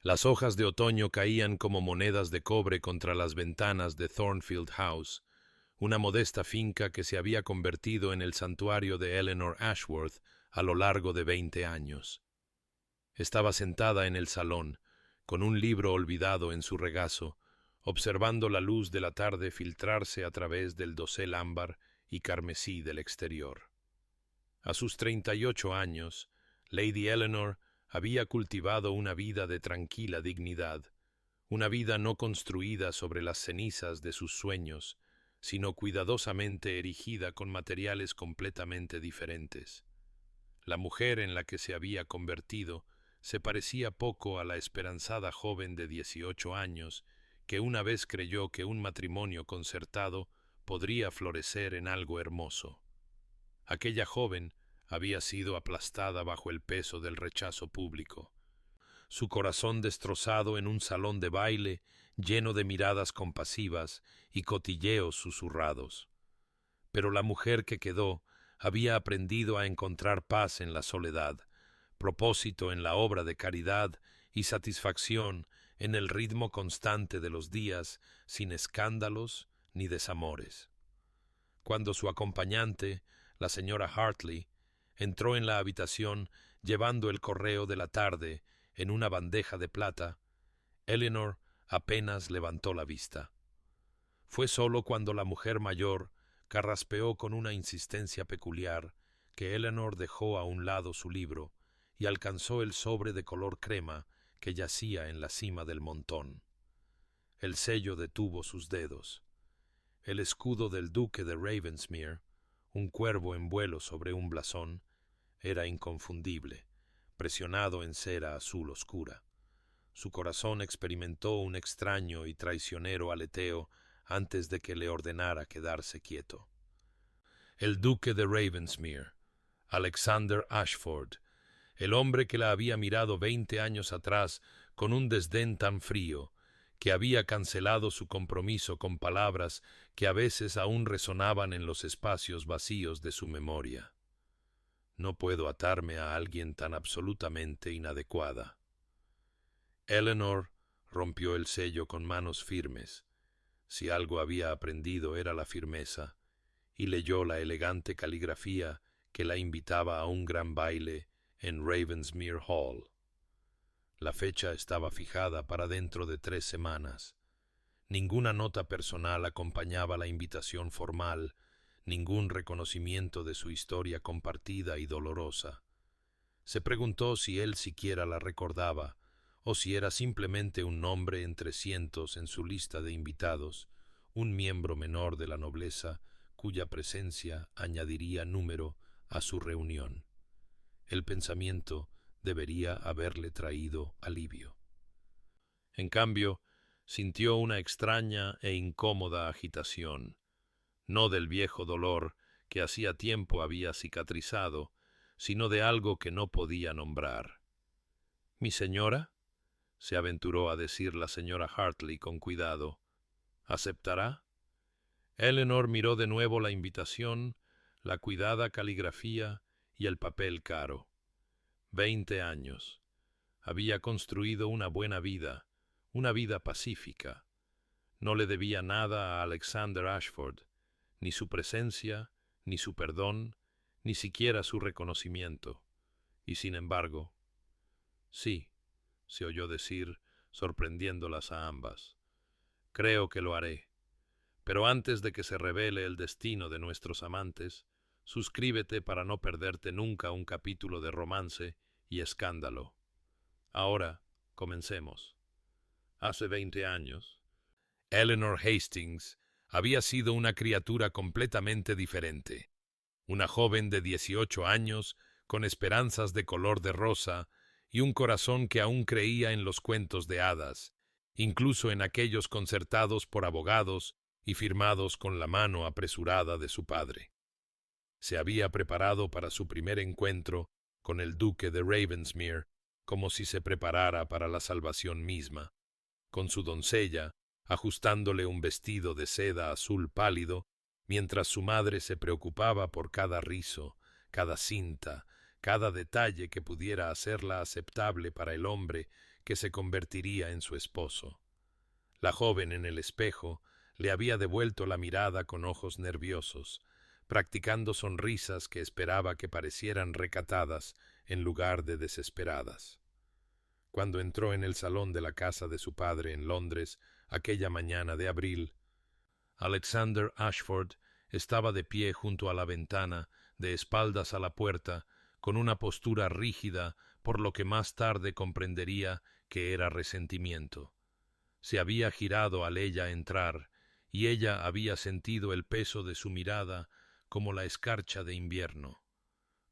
Las hojas de otoño caían como monedas de cobre contra las ventanas de Thornfield House, una modesta finca que se había convertido en el santuario de Eleanor Ashworth a lo largo de 20 años. Estaba sentada en el salón, con un libro olvidado en su regazo, observando la luz de la tarde filtrarse a través del dosel ámbar y carmesí del exterior. A sus 38 años, Lady Eleanor había cultivado una vida de tranquila dignidad, una vida no construida sobre las cenizas de sus sueños, sino cuidadosamente erigida con materiales completamente diferentes. La mujer en la que se había convertido se parecía poco a la esperanzada joven de 18 años que una vez creyó que un matrimonio concertado podría florecer en algo hermoso. Aquella joven había sido aplastada bajo el peso del rechazo público, su corazón destrozado en un salón de baile lleno de miradas compasivas y cotilleos susurrados. Pero la mujer que quedó había aprendido a encontrar paz en la soledad, propósito en la obra de caridad y satisfacción en el ritmo constante de los días sin escándalos ni desamores. Cuando su acompañante, la señora Hartley, entró en la habitación llevando el correo de la tarde en una bandeja de plata, Eleanor apenas levantó la vista. Fue sólo cuando la mujer mayor carraspeó con una insistencia peculiar que Eleanor dejó a un lado su libro y alcanzó el sobre de color crema que yacía en la cima del montón. El sello detuvo sus dedos. El escudo del duque de Ravensmere, un cuervo en vuelo sobre un blasón, era inconfundible, presionado en cera azul oscura. Su corazón experimentó un extraño y traicionero aleteo antes de que le ordenara quedarse quieto. El duque de Ravensmere, Alexander Ashford, el hombre que la había mirado 20 años atrás con un desdén tan frío, que había cancelado su compromiso con palabras que a veces aún resonaban en los espacios vacíos de su memoria. No puedo atarme a alguien tan absolutamente inadecuada. Eleanor rompió el sello con manos firmes. Si algo había aprendido era la firmeza, y leyó la elegante caligrafía que la invitaba a un gran baile en Ravensmere Hall. La fecha estaba fijada para dentro de 3 semanas. Ninguna nota personal acompañaba la invitación formal, ningún reconocimiento de su historia compartida y dolorosa. Se preguntó si él siquiera la recordaba, o si era simplemente un nombre entre cientos en su lista de invitados, un miembro menor de la nobleza cuya presencia añadiría número a su reunión. El pensamiento debería haberle traído alivio. En cambio, sintió una extraña e incómoda agitación, no del viejo dolor que hacía tiempo había cicatrizado, sino de algo que no podía nombrar. «¿Mi señora?», se aventuró a decir la señora Hartley con cuidado. «¿Aceptará?». Eleanor miró de nuevo la invitación, la cuidada caligrafía y el papel caro. 20 años. Había construido una buena vida, una vida pacífica. No le debía nada a Alexander Ashford, ni su presencia, ni su perdón, ni siquiera su reconocimiento. Y sin embargo, sí, se oyó decir, sorprendiéndolas a ambas. Creo que lo haré. Pero antes de que se revele el destino de nuestros amantes, suscríbete para no perderte nunca un capítulo de romance y escándalo. Ahora, comencemos. Hace 20 años, Eleanor Hastings había sido una criatura completamente diferente. Una joven de 18 años, con esperanzas de color de rosa y un corazón que aún creía en los cuentos de hadas, incluso en aquellos concertados por abogados y firmados con la mano apresurada de su padre. Se había preparado para su primer encuentro con el duque de Ravensmere como si se preparara para la salvación misma, con su doncella ajustándole un vestido de seda azul pálido, mientras su madre se preocupaba por cada rizo, cada cinta, cada detalle que pudiera hacerla aceptable para el hombre que se convertiría en su esposo. La joven en el espejo le había devuelto la mirada con ojos nerviosos, practicando sonrisas que esperaba que parecieran recatadas en lugar de desesperadas. Cuando entró en el salón de la casa de su padre en Londres aquella mañana de abril, Alexander Ashford estaba de pie junto a la ventana, de espaldas a la puerta, con una postura rígida, por lo que más tarde comprendería que era resentimiento. Se había girado al ella entrar, y ella había sentido el peso de su mirada como la escarcha de invierno,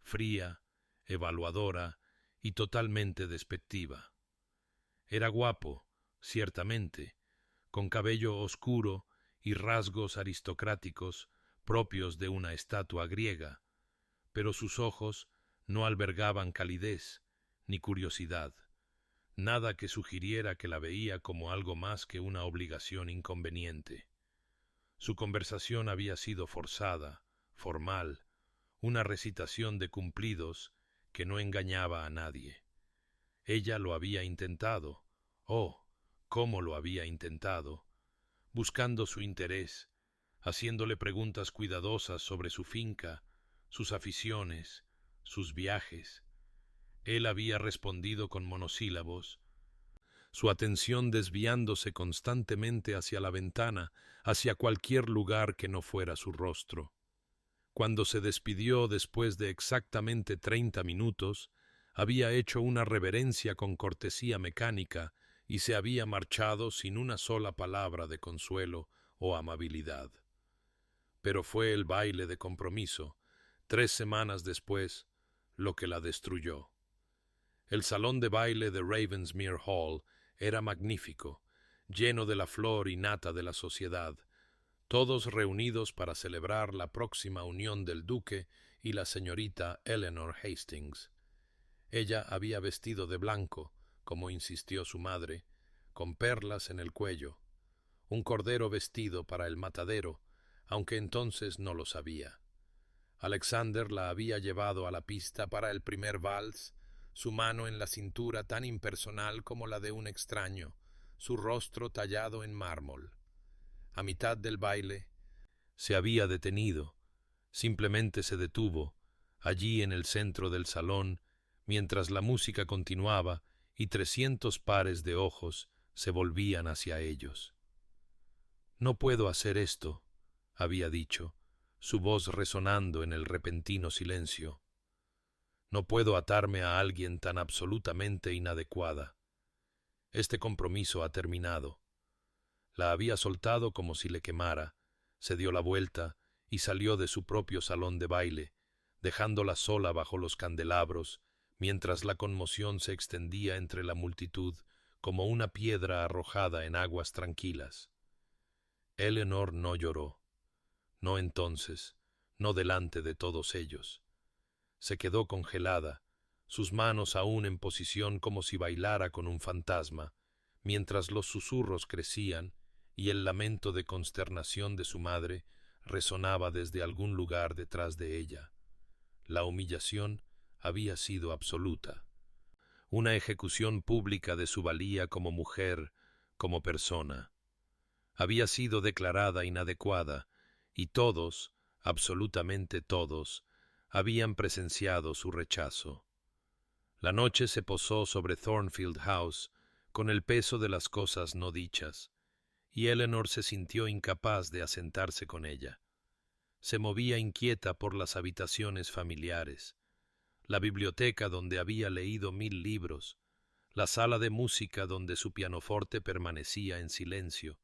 fría, evaluadora y totalmente despectiva. Era guapo, ciertamente, con cabello oscuro y rasgos aristocráticos propios de una estatua griega, pero sus ojos no albergaban calidez ni curiosidad, nada que sugiriera que la veía como algo más que una obligación inconveniente. Su conversación había sido forzada, formal, una recitación de cumplidos que no engañaba a nadie. Ella lo había intentado, oh, cómo lo había intentado, buscando su interés, haciéndole preguntas cuidadosas sobre su finca, sus aficiones, sus viajes. Él había respondido con monosílabos, su atención desviándose constantemente hacia la ventana, hacia cualquier lugar que no fuera su rostro. Cuando se despidió después de exactamente 30 minutos, había hecho una reverencia con cortesía mecánica y se había marchado sin una sola palabra de consuelo o amabilidad. Pero fue el baile de compromiso, 3 semanas después, lo que la destruyó. El salón de baile de Ravensmere Hall era magnífico, lleno de la flor y nata de la sociedad, todos reunidos para celebrar la próxima unión del duque y la señorita Eleanor Hastings. Ella había vestido de blanco, como insistió su madre, con perlas en el cuello, un cordero vestido para el matadero, aunque entonces no lo sabía. Alexander la había llevado a la pista para el primer vals, su mano en la cintura tan impersonal como la de un extraño, su rostro tallado en mármol. A mitad del baile se había detenido, simplemente se detuvo, allí en el centro del salón, mientras la música continuaba y 300 pares de ojos se volvían hacia ellos. «No puedo hacer esto», había dicho, su voz resonando en el repentino silencio. «No puedo atarme a alguien tan absolutamente inadecuada. Este compromiso ha terminado». La había soltado como si le quemara, se dio la vuelta y salió de su propio salón de baile, dejándola sola bajo los candelabros, mientras la conmoción se extendía entre la multitud como una piedra arrojada en aguas tranquilas. Eleanor no lloró, no entonces, no delante de todos ellos. Se quedó congelada, sus manos aún en posición como si bailara con un fantasma, mientras los susurros crecían y el lamento de consternación de su madre resonaba desde algún lugar detrás de ella. La humillación había sido absoluta, una ejecución pública de su valía como mujer, como persona. Había sido declarada inadecuada, y todos, absolutamente todos, habían presenciado su rechazo. La noche se posó sobre Thornfield House con el peso de las cosas no dichas, y Eleanor se sintió incapaz de asentarse con ella. Se movía inquieta por las habitaciones familiares, la biblioteca donde había leído 1000 libros, la sala de música donde su pianoforte permanecía en silencio,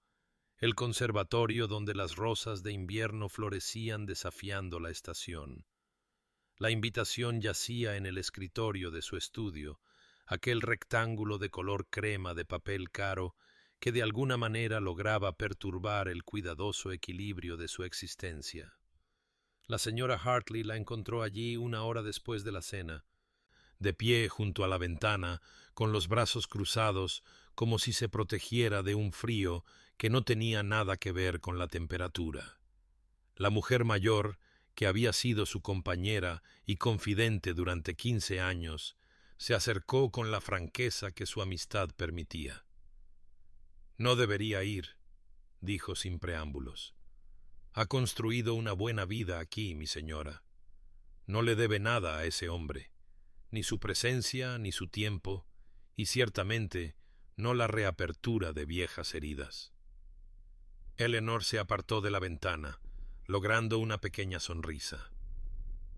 el conservatorio donde las rosas de invierno florecían desafiando la estación. La invitación yacía en el escritorio de su estudio, aquel rectángulo de color crema de papel caro que de alguna manera lograba perturbar el cuidadoso equilibrio de su existencia. La señora Hartley la encontró allí 1 hora después de la cena, de pie junto a la ventana, con los brazos cruzados, como si se protegiera de un frío que no tenía nada que ver con la temperatura. La mujer mayor, que había sido su compañera y confidente durante 15 años, Se acercó con la franqueza que su amistad permitía. «No debería ir», dijo sin preámbulos. «Ha construido una buena vida aquí, mi señora. No le debe nada a ese hombre, ni su presencia, ni su tiempo, y ciertamente no la reapertura de viejas heridas». Eleanor se apartó de la ventana, logrando una pequeña sonrisa.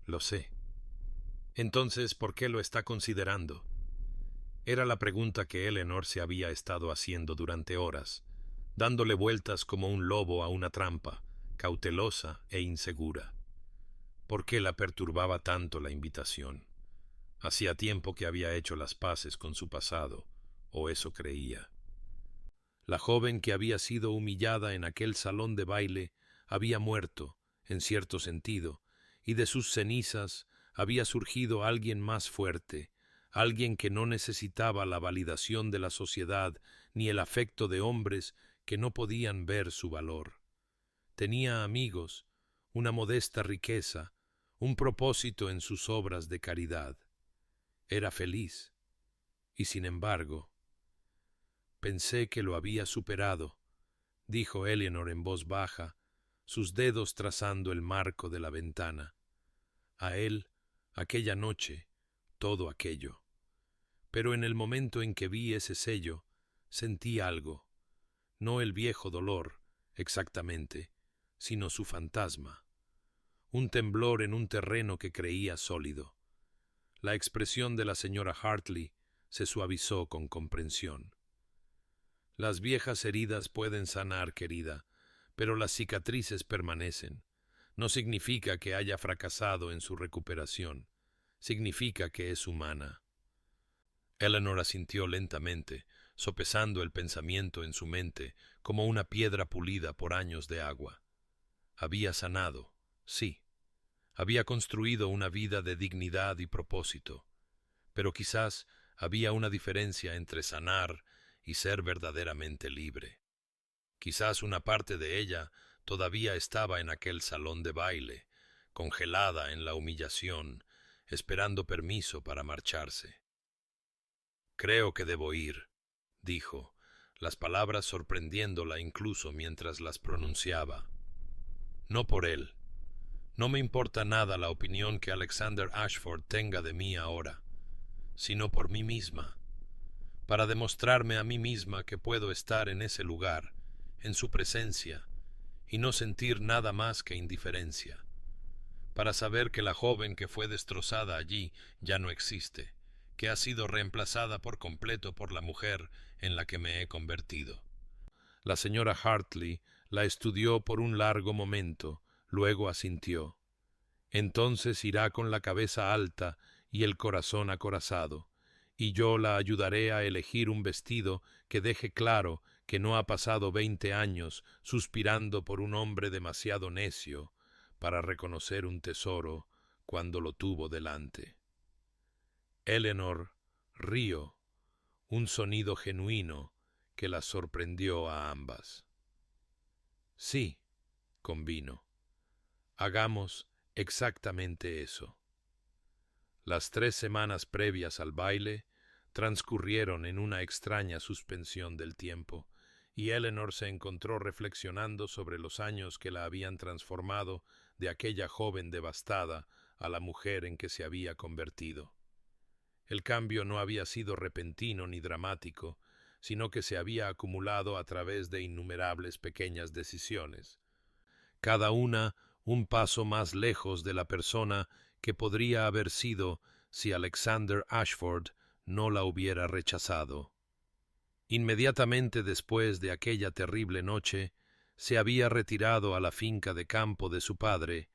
«Lo sé». «Entonces, ¿por qué lo está considerando?». Era la pregunta que Eleanor se había estado haciendo durante horas, dándole vueltas como un lobo a una trampa, cautelosa e insegura. ¿Por qué la perturbaba tanto la invitación? Hacía tiempo que había hecho las paces con su pasado, o eso creía. La joven que había sido humillada en aquel salón de baile había muerto, en cierto sentido, y de sus cenizas había surgido alguien más fuerte, alguien que no necesitaba la validación de la sociedad ni el afecto de hombres que no podían ver su valor. Tenía amigos, una modesta riqueza, un propósito en sus obras de caridad. Era feliz, y sin embargo, «Pensé que lo había superado», dijo Eleanor en voz baja, sus dedos trazando el marco de la ventana. A él, aquella noche, todo aquello. Pero en el momento en que vi ese sello, sentí algo, no el viejo dolor, exactamente, sino su fantasma. Un temblor en un terreno que creía sólido. La expresión de la señora Hartley se suavizó con comprensión. «Las viejas heridas pueden sanar, querida, pero las cicatrices permanecen. No significa que haya fracasado en su recuperación. Significa que es humana». Eleanor asintió lentamente, sopesando el pensamiento en su mente como una piedra pulida por años de agua. Había sanado, sí. Había construido una vida de dignidad y propósito. Pero quizás había una diferencia entre sanar y ser verdaderamente libre. Quizás una parte de ella todavía estaba en aquel salón de baile, congelada en la humillación, esperando permiso para marcharse. «Creo que debo ir», dijo, las palabras sorprendiéndola incluso mientras las pronunciaba. «No por él. No me importa nada la opinión que Alexander Ashford tenga de mí ahora, sino por mí misma, para demostrarme a mí misma que puedo estar en ese lugar, en su presencia, y no sentir nada más que indiferencia, para saber que la joven que fue destrozada allí ya no existe, que ha sido reemplazada por completo por la mujer en la que me he convertido». La señora Hartley la estudió por un largo momento, luego asintió. «Entonces irá con la cabeza alta y el corazón acorazado, y yo la ayudaré a elegir un vestido que deje claro que no ha pasado 20 años suspirando por un hombre demasiado necio para reconocer un tesoro cuando lo tuvo delante». Eleanor rió, un sonido genuino que las sorprendió a ambas. «Sí», convino, «hagamos exactamente eso». Las 3 semanas previas al baile transcurrieron en una extraña suspensión del tiempo, y Eleanor se encontró reflexionando sobre los años que la habían transformado de aquella joven devastada a la mujer en que se había convertido. El cambio no había sido repentino ni dramático, sino que se había acumulado a través de innumerables pequeñas decisiones, cada una un paso más lejos de la persona que podría haber sido si Alexander Ashford no la hubiera rechazado. Inmediatamente después de aquella terrible noche, se había retirado a la finca de campo de su padre,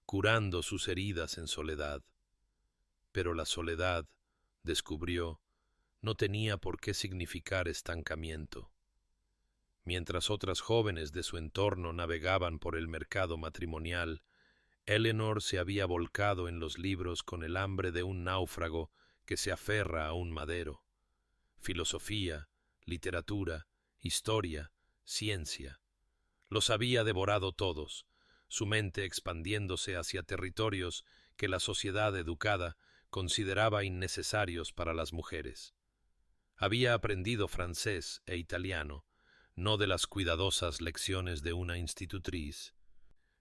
curando sus heridas en soledad. Pero la soledad, descubrió, no tenía por qué significar estancamiento. Mientras otras jóvenes de su entorno navegaban por el mercado matrimonial, Eleanor se había volcado en los libros con el hambre de un náufrago que se aferra a un madero. Filosofía, literatura, historia, ciencia. Los había devorado todos, su mente expandiéndose hacia territorios que la sociedad educada consideraba innecesarios para las mujeres. Había aprendido francés e italiano, no de las cuidadosas lecciones de una institutriz,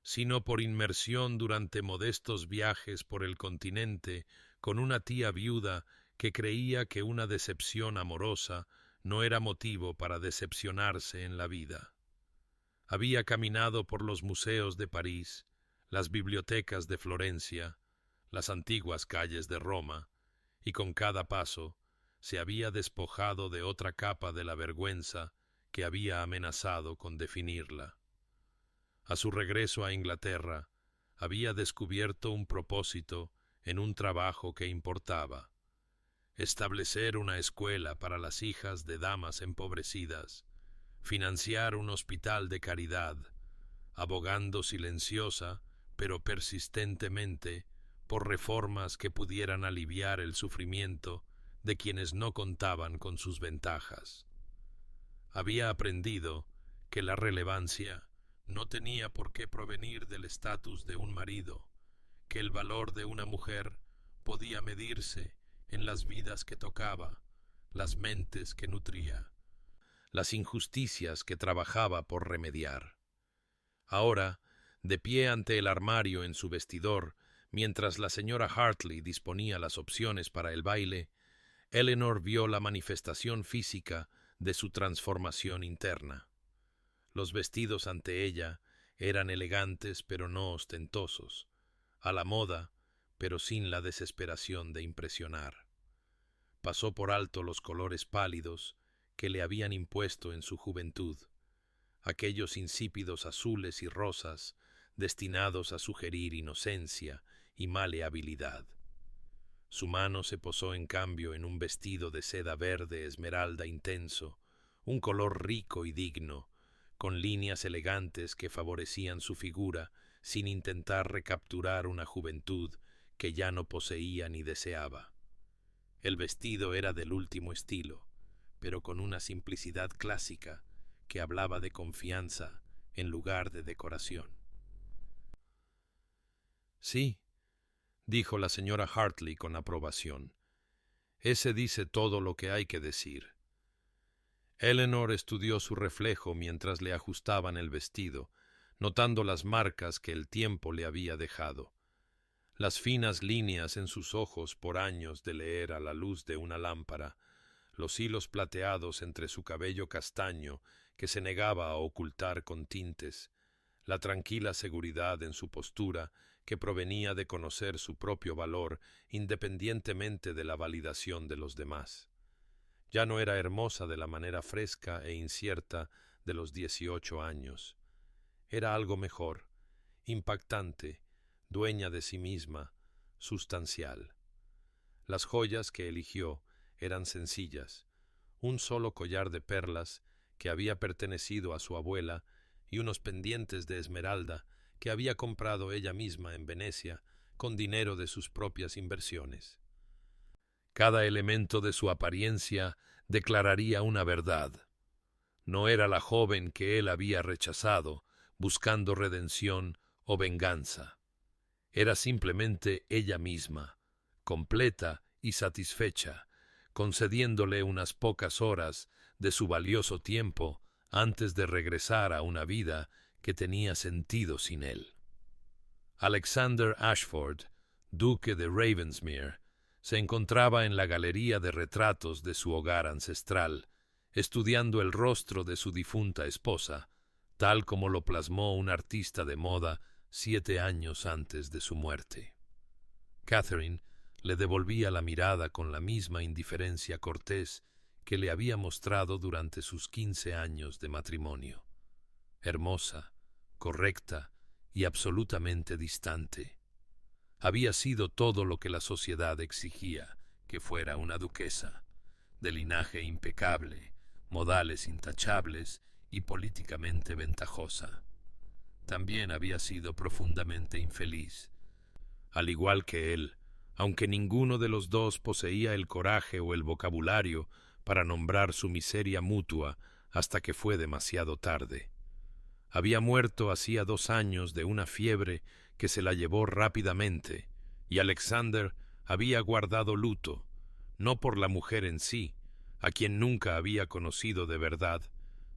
sino por inmersión durante modestos viajes por el continente con una tía viuda que creía que una decepción amorosa no era motivo para decepcionarse en la vida. Había caminado por los museos de París, las bibliotecas de Florencia, las antiguas calles de Roma, y con cada paso se había despojado de otra capa de la vergüenza que había amenazado con definirla. A su regreso a Inglaterra, había descubierto un propósito en un trabajo que importaba: establecer una escuela para las hijas de damas empobrecidas, financiar un hospital de caridad, abogando silenciosa pero persistentemente por reformas que pudieran aliviar el sufrimiento de quienes no contaban con sus ventajas. Había aprendido que la relevancia no tenía por qué provenir del estatus de un marido, que el valor de una mujer podía medirse en las vidas que tocaba, las mentes que nutría, las injusticias que trabajaba por remediar. Ahora, de pie ante el armario en su vestidor, mientras la señora Hartley disponía las opciones para el baile, Eleanor vio la manifestación física de su transformación interna. Los vestidos ante ella eran elegantes pero no ostentosos, a la moda pero sin la desesperación de impresionar. Pasó por alto los colores pálidos que le habían impuesto en su juventud, aquellos insípidos azules y rosas destinados a sugerir inocencia y maleabilidad. Su mano se posó en cambio en un vestido de seda verde esmeralda intenso, un color rico y digno, con líneas elegantes que favorecían su figura sin intentar recapturar una juventud que ya no poseía ni deseaba. El vestido era del último estilo, pero con una simplicidad clásica que hablaba de confianza en lugar de decoración. Sí, dijo la señora Hartley con aprobación. Ese dice todo lo que hay que decir. Eleanor estudió su reflejo mientras le ajustaban el vestido, notando las marcas que el tiempo le había dejado. Las finas líneas en sus ojos por años de leer a la luz de una lámpara, los hilos plateados entre su cabello castaño que se negaba a ocultar con tintes, la tranquila seguridad en su postura que provenía de conocer su propio valor independientemente de la validación de los demás. Ya no era hermosa de la manera fresca e incierta de los 18 años. Era algo mejor, impactante, dueña de sí misma, sustancial. Las joyas que eligió eran sencillas: un solo collar de perlas que había pertenecido a su abuela y unos pendientes de esmeralda que había comprado ella misma en Venecia con dinero de sus propias inversiones. Cada elemento de su apariencia declararía una verdad. No era la joven que él había rechazado, buscando redención o venganza. Era simplemente ella misma, completa y satisfecha, concediéndole unas pocas horas de su valioso tiempo antes de regresar a una vida que tenía sentido sin él. Alexander Ashford, duque de Ravensmere, se encontraba en la galería de retratos de su hogar ancestral, estudiando el rostro de su difunta esposa, tal como lo plasmó un artista de moda 7 años antes de su muerte. Catherine le devolvía la mirada con la misma indiferencia cortés que le había mostrado durante sus 15 años de matrimonio. Hermosa, correcta y absolutamente distante. Había sido todo lo que la sociedad exigía que fuera una duquesa, de linaje impecable, modales intachables y políticamente ventajosa. También había sido profundamente infeliz, al igual que él, aunque ninguno de los dos poseía el coraje o el vocabulario para nombrar su miseria mutua hasta que fue demasiado tarde. Había muerto hacía 2 años de una fiebre que se la llevó rápidamente, y Alexander había guardado luto, no por la mujer en sí, a quien nunca había conocido de verdad,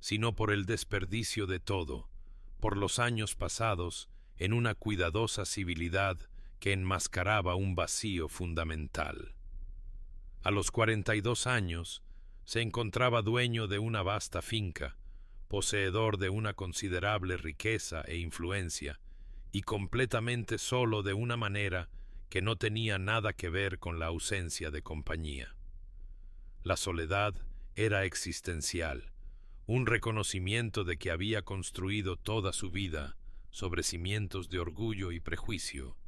sino por el desperdicio de todo, por los años pasados en una cuidadosa civilidad que enmascaraba un vacío fundamental. A los 42 años, se encontraba dueño de una vasta finca, poseedor de una considerable riqueza e influencia, y completamente solo de una manera que no tenía nada que ver con la ausencia de compañía. La soledad era existencial, un reconocimiento de que había construido toda su vida sobre cimientos de orgullo y prejuicio,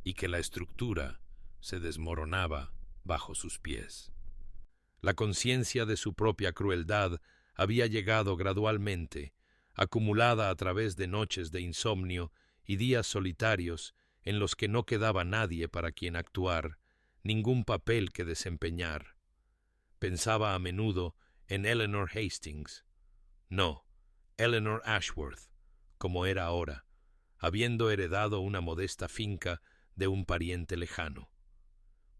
y que la estructura se desmoronaba bajo sus pies. La conciencia de su propia crueldad había llegado gradualmente, acumulada a través de noches de insomnio y días solitarios en los que no quedaba nadie para quien actuar, ningún papel que desempeñar. Pensaba a menudo en Eleanor Hastings. No, Eleanor Ashworth, como era ahora, habiendo heredado una modesta finca de un pariente lejano.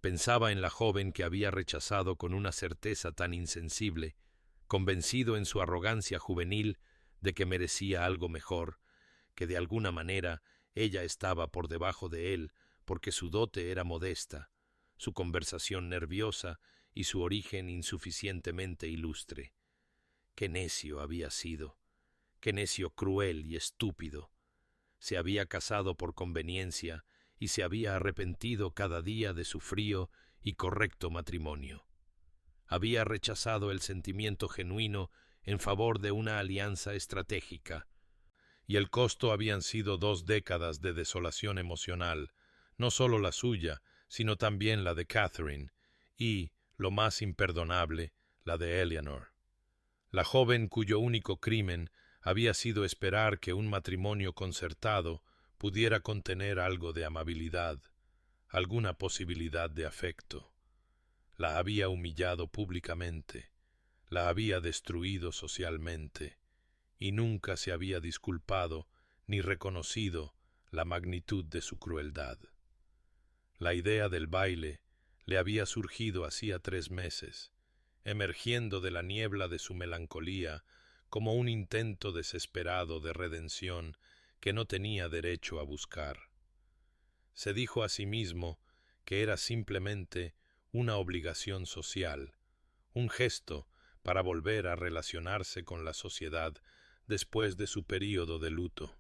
Pensaba en la joven que había rechazado con una certeza tan insensible, convencido en su arrogancia juvenil de que merecía algo mejor, que de alguna manera ella estaba por debajo de él porque su dote era modesta, su conversación nerviosa y su origen insuficientemente ilustre. Qué necio había sido, qué necio cruel y estúpido. Se había casado por conveniencia y se había arrepentido cada día de su frío y correcto matrimonio. Había rechazado el sentimiento genuino en favor de una alianza estratégica, y el costo habían sido 2 décadas de desolación emocional, no solo la suya, sino también la de Catherine, y, lo más imperdonable, la de Eleanor. La joven cuyo único crimen había sido esperar que un matrimonio concertado pudiera contener algo de amabilidad, alguna posibilidad de afecto. La había humillado públicamente, la había destruido socialmente, y nunca se había disculpado ni reconocido la magnitud de su crueldad. La idea del baile le había surgido hacía 3 meses, emergiendo de la niebla de su melancolía como un intento desesperado de redención que no tenía derecho a buscar. Se dijo a sí mismo que era simplemente una obligación social, un gesto para volver a relacionarse con la sociedad después de su período de luto.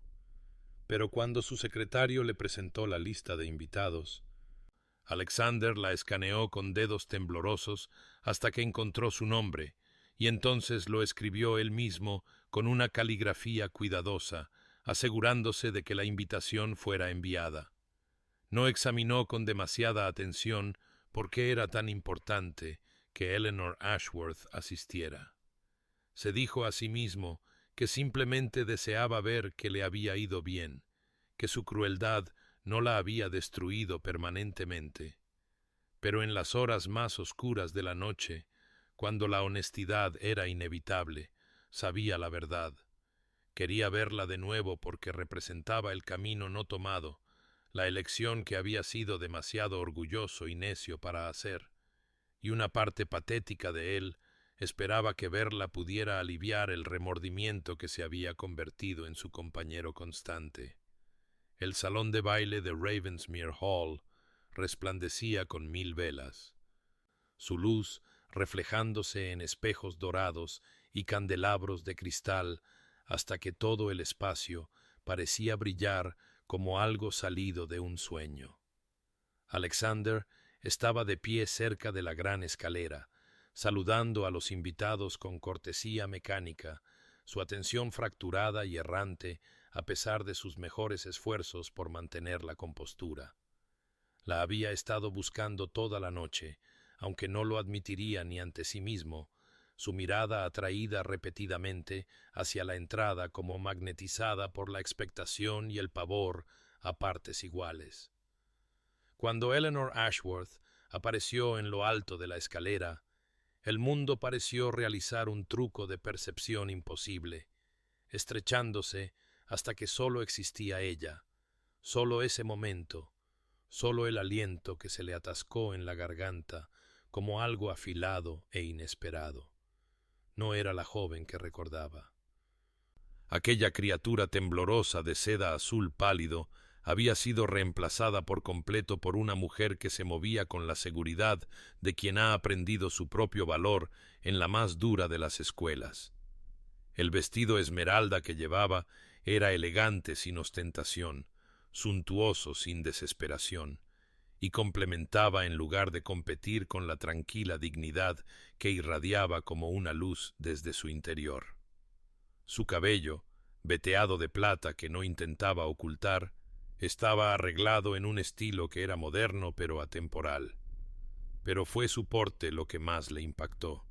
Pero cuando su secretario le presentó la lista de invitados, Alexander la escaneó con dedos temblorosos hasta que encontró su nombre, y entonces lo escribió él mismo con una caligrafía cuidadosa, asegurándose de que la invitación fuera enviada. No examinó con demasiada atención por qué era tan importante que Eleanor Ashworth asistiera. Se dijo a sí mismo que simplemente deseaba ver que le había ido bien, que su crueldad no la había destruido permanentemente. Pero en las horas más oscuras de la noche, cuando la honestidad era inevitable, sabía la verdad. Quería verla de nuevo porque representaba el camino no tomado, la elección que había sido demasiado orgulloso y necio para hacer, y una parte patética de él esperaba que verla pudiera aliviar el remordimiento que se había convertido en su compañero constante. El salón de baile de Ravensmere Hall resplandecía con 1000 velas. Su luz, reflejándose en espejos dorados y candelabros de cristal, hasta que todo el espacio parecía brillar como algo salido de un sueño. Alexander estaba de pie cerca de la gran escalera, saludando a los invitados con cortesía mecánica, su atención fracturada y errante a pesar de sus mejores esfuerzos por mantener la compostura. La había estado buscando toda la noche, aunque no lo admitiría ni ante sí mismo, su mirada atraída repetidamente hacia la entrada como magnetizada por la expectación y el pavor a partes iguales. Cuando Eleanor Ashworth apareció en lo alto de la escalera, el mundo pareció realizar un truco de percepción imposible, estrechándose hasta que sólo existía ella, sólo ese momento, solo el aliento que se le atascó en la garganta como algo afilado e inesperado. No era la joven que recordaba. Aquella criatura temblorosa de seda azul pálido había sido reemplazada por completo por una mujer que se movía con la seguridad de quien ha aprendido su propio valor en la más dura de las escuelas. El vestido esmeralda que llevaba era elegante sin ostentación, suntuoso sin desesperación, y complementaba en lugar de competir con la tranquila dignidad que irradiaba como una luz desde su interior. Su cabello, veteado de plata que no intentaba ocultar, estaba arreglado en un estilo que era moderno pero atemporal. Pero fue su porte lo que más le impactó.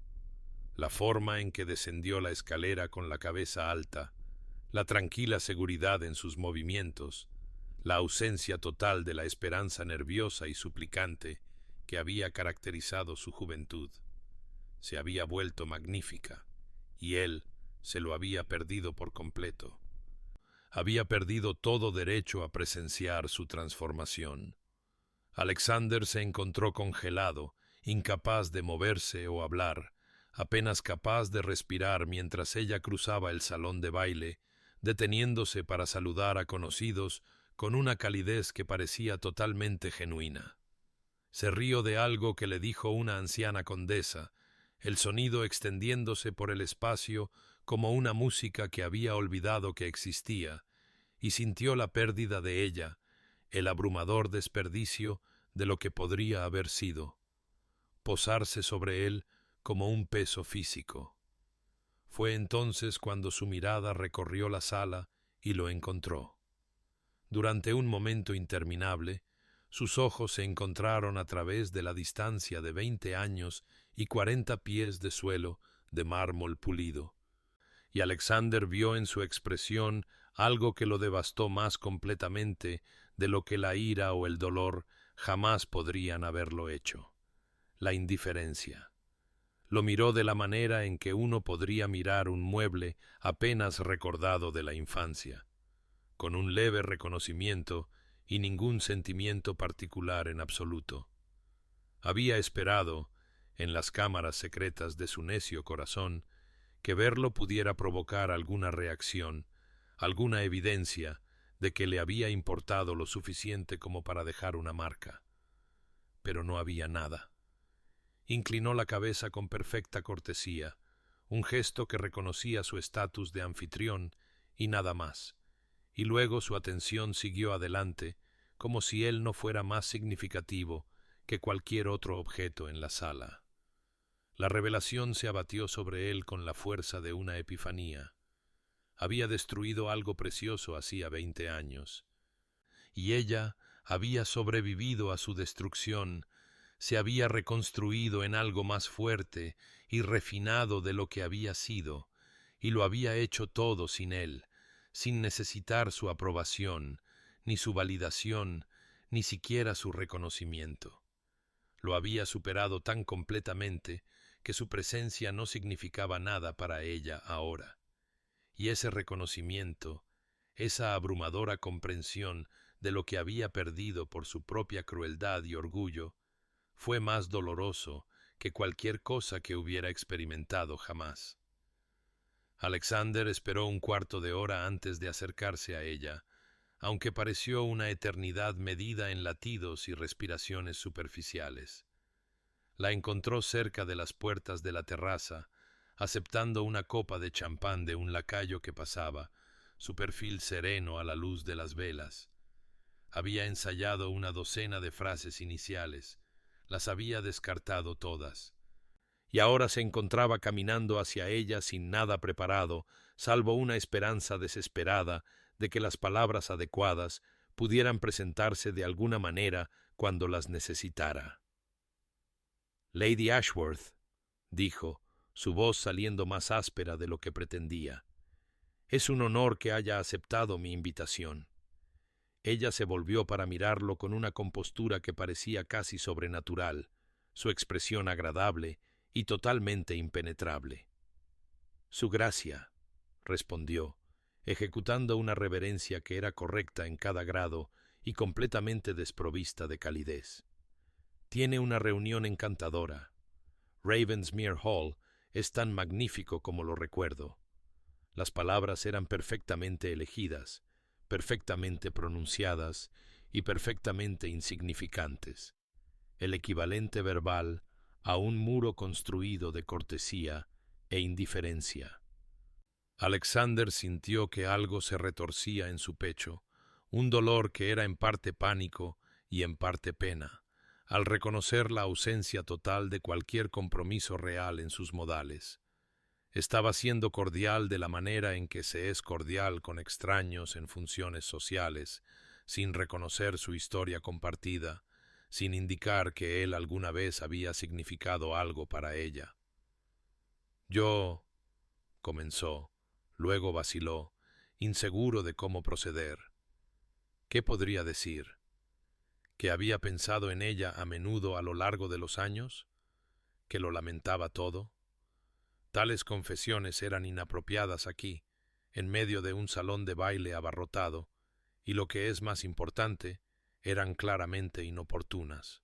La forma en que descendió la escalera con la cabeza alta, la tranquila seguridad en sus movimientos, la ausencia total de la esperanza nerviosa y suplicante que había caracterizado su juventud. Se había vuelto magnífica, y él se lo había perdido por completo. Había perdido todo derecho a presenciar su transformación. Alexander se encontró congelado, incapaz de moverse o hablar, apenas capaz de respirar mientras ella cruzaba el salón de baile, deteniéndose para saludar a conocidos con una calidez que parecía totalmente genuina. Se rió de algo que le dijo una anciana condesa, el sonido extendiéndose por el espacio como una música que había olvidado que existía, y sintió la pérdida de ella, el abrumador desperdicio de lo que podría haber sido, posarse sobre él como un peso físico. Fue entonces cuando su mirada recorrió la sala y lo encontró. Durante un momento interminable, sus ojos se encontraron a través de la distancia de 20 años y 40 pies de suelo de mármol pulido, y Alexander vio en su expresión algo que lo devastó más completamente de lo que la ira o el dolor jamás podrían haberlo hecho: la indiferencia. Lo miró de la manera en que uno podría mirar un mueble apenas recordado de la infancia, con un leve reconocimiento y ningún sentimiento particular en absoluto. Había esperado, en las cámaras secretas de su necio corazón, que verlo pudiera provocar alguna reacción, alguna evidencia de que le había importado lo suficiente como para dejar una marca. Pero no había nada. Inclinó la cabeza con perfecta cortesía, un gesto que reconocía su estatus de anfitrión y nada más, y luego su atención siguió adelante como si él no fuera más significativo que cualquier otro objeto en la sala. La revelación se abatió sobre él con la fuerza de una epifanía. Había destruido algo precioso hacía 20 años, y ella había sobrevivido a su destrucción, se había reconstruido en algo más fuerte y refinado de lo que había sido, y lo había hecho todo sin él, sin necesitar su aprobación, ni su validación, ni siquiera su reconocimiento. Lo había superado tan completamente que su presencia no significaba nada para ella ahora. Y ese reconocimiento, esa abrumadora comprensión de lo que había perdido por su propia crueldad y orgullo, fue más doloroso que cualquier cosa que hubiera experimentado jamás. Alexander esperó un cuarto de hora antes de acercarse a ella, aunque pareció una eternidad medida en latidos y respiraciones superficiales. La encontró cerca de las puertas de la terraza, aceptando una copa de champán de un lacayo que pasaba, su perfil sereno a la luz de las velas. Había ensayado una docena de frases iniciales, las había descartado todas, y ahora se encontraba caminando hacia ella sin nada preparado, salvo una esperanza desesperada de que las palabras adecuadas pudieran presentarse de alguna manera cuando las necesitara. «Lady Ashworth», dijo, su voz saliendo más áspera de lo que pretendía, «es un honor que haya aceptado mi invitación». Ella se volvió para mirarlo con una compostura que parecía casi sobrenatural, su expresión agradable y totalmente impenetrable. «Su gracia», respondió, ejecutando una reverencia que era correcta en cada grado y completamente desprovista de calidez. Tiene una reunión encantadora. Ravensmere Hall es tan magnífico como lo recuerdo. Las palabras eran perfectamente elegidas, perfectamente pronunciadas y perfectamente insignificantes. El equivalente verbal a un muro construido de cortesía e indiferencia. Alexander sintió que algo se retorcía en su pecho, un dolor que era en parte pánico y en parte pena, al reconocer la ausencia total de cualquier compromiso real en sus modales. Estaba siendo cordial de la manera en que se es cordial con extraños en funciones sociales, sin reconocer su historia compartida, sin indicar que él alguna vez había significado algo para ella. Yo, comenzó, luego vaciló, inseguro de cómo proceder. ¿Qué podría decir? ¿Que había pensado en ella a menudo a lo largo de los años? ¿Que lo lamentaba todo? Tales confesiones eran inapropiadas aquí, en medio de un salón de baile abarrotado, y lo que es más importante, eran claramente inoportunas.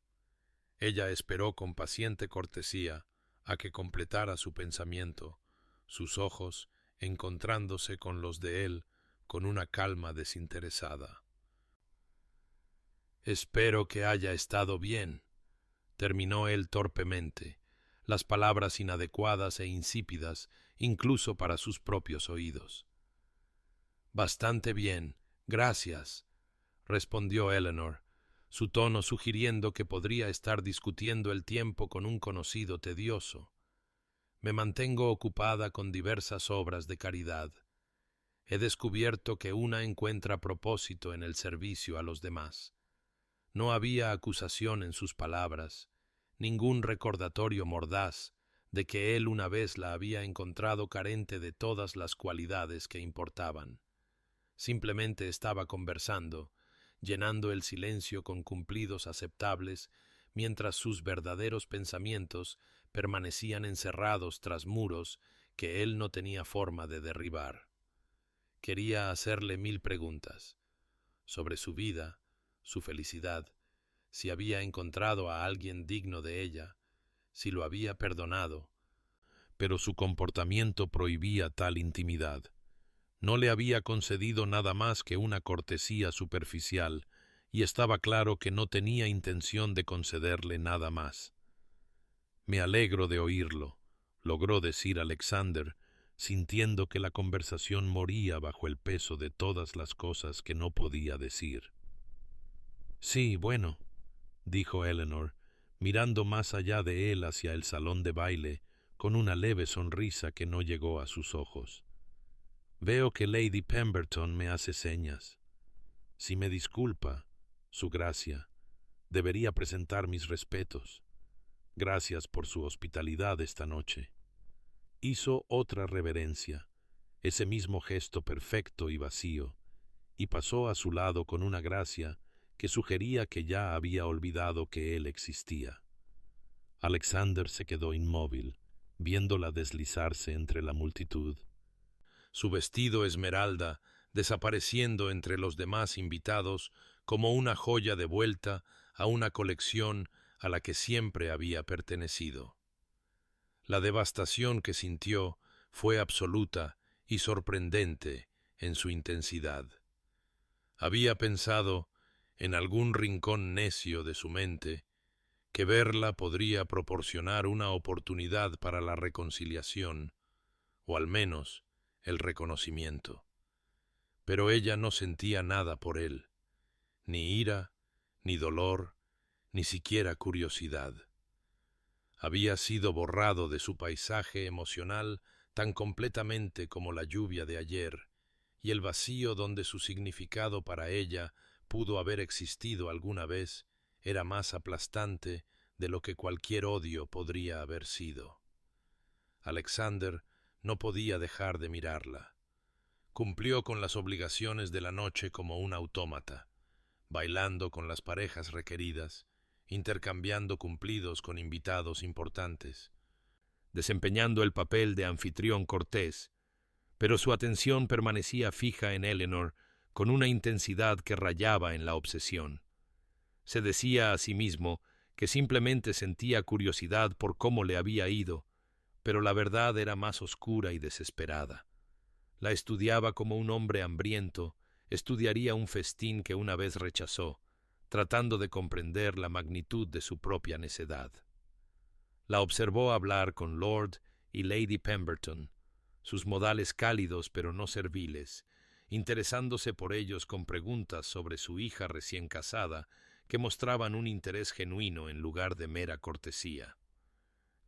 Ella esperó con paciente cortesía a que completara su pensamiento, sus ojos encontrándose con los de él con una calma desinteresada. «Espero que haya estado bien», terminó él torpemente, las palabras inadecuadas e insípidas incluso para sus propios oídos. «Bastante bien, gracias», respondió Eleanor, su tono sugiriendo que podría estar discutiendo el tiempo con un conocido tedioso. «Me mantengo ocupada con diversas obras de caridad. He descubierto que una encuentra propósito en el servicio a los demás. No había acusación en sus palabras, ningún recordatorio mordaz de que él una vez la había encontrado carente de todas las cualidades que importaban. Simplemente estaba conversando, llenando el silencio con cumplidos aceptables, mientras sus verdaderos pensamientos permanecían encerrados tras muros que él no tenía forma de derribar. Quería hacerle 1000 preguntas sobre su vida, su felicidad, si había encontrado a alguien digno de ella, si lo había perdonado, pero su comportamiento prohibía tal intimidad. No le había concedido nada más que una cortesía superficial, y estaba claro que no tenía intención de concederle nada más. «Me alegro de oírlo», logró decir Alexander, sintiendo que la conversación moría bajo el peso de todas las cosas que no podía decir. «Sí, bueno», dijo Eleanor, mirando más allá de él hacia el salón de baile, con una leve sonrisa que no llegó a sus ojos. «Veo que Lady Pemberton me hace señas. Si me disculpa, Su Gracia, debería presentar mis respetos. Gracias por su hospitalidad esta noche». Hizo otra reverencia, ese mismo gesto perfecto y vacío, y pasó a su lado con una gracia que sugería que ya había olvidado que él existía. Alexander se quedó inmóvil, viéndola deslizarse entre la multitud. Su vestido esmeralda desapareciendo entre los demás invitados como una joya devuelta a una colección a la que siempre había pertenecido. La devastación que sintió fue absoluta y sorprendente en su intensidad. Había pensado, en algún rincón necio de su mente, que verla podría proporcionar una oportunidad para la reconciliación, o al menos el reconocimiento. Pero ella no sentía nada por él, ni ira, ni dolor, ni siquiera curiosidad. Había sido borrado de su paisaje emocional tan completamente como la lluvia de ayer, y el vacío donde su significado para ella pudo haber existido alguna vez era más aplastante de lo que cualquier odio podría haber sido. Alexander no podía dejar de mirarla. Cumplió con las obligaciones de la noche como un autómata, bailando con las parejas requeridas, intercambiando cumplidos con invitados importantes, desempeñando el papel de anfitrión cortés, pero su atención permanecía fija en Eleanor con una intensidad que rayaba en la obsesión. Se decía a sí mismo que simplemente sentía curiosidad por cómo le había ido, pero la verdad era más oscura y desesperada. La estudiaba como un hombre hambriento estudiaría un festín que una vez rechazó, tratando de comprender la magnitud de su propia necedad. La observó hablar con Lord y Lady Pemberton, sus modales cálidos pero no serviles, interesándose por ellos con preguntas sobre su hija recién casada que mostraban un interés genuino en lugar de mera cortesía.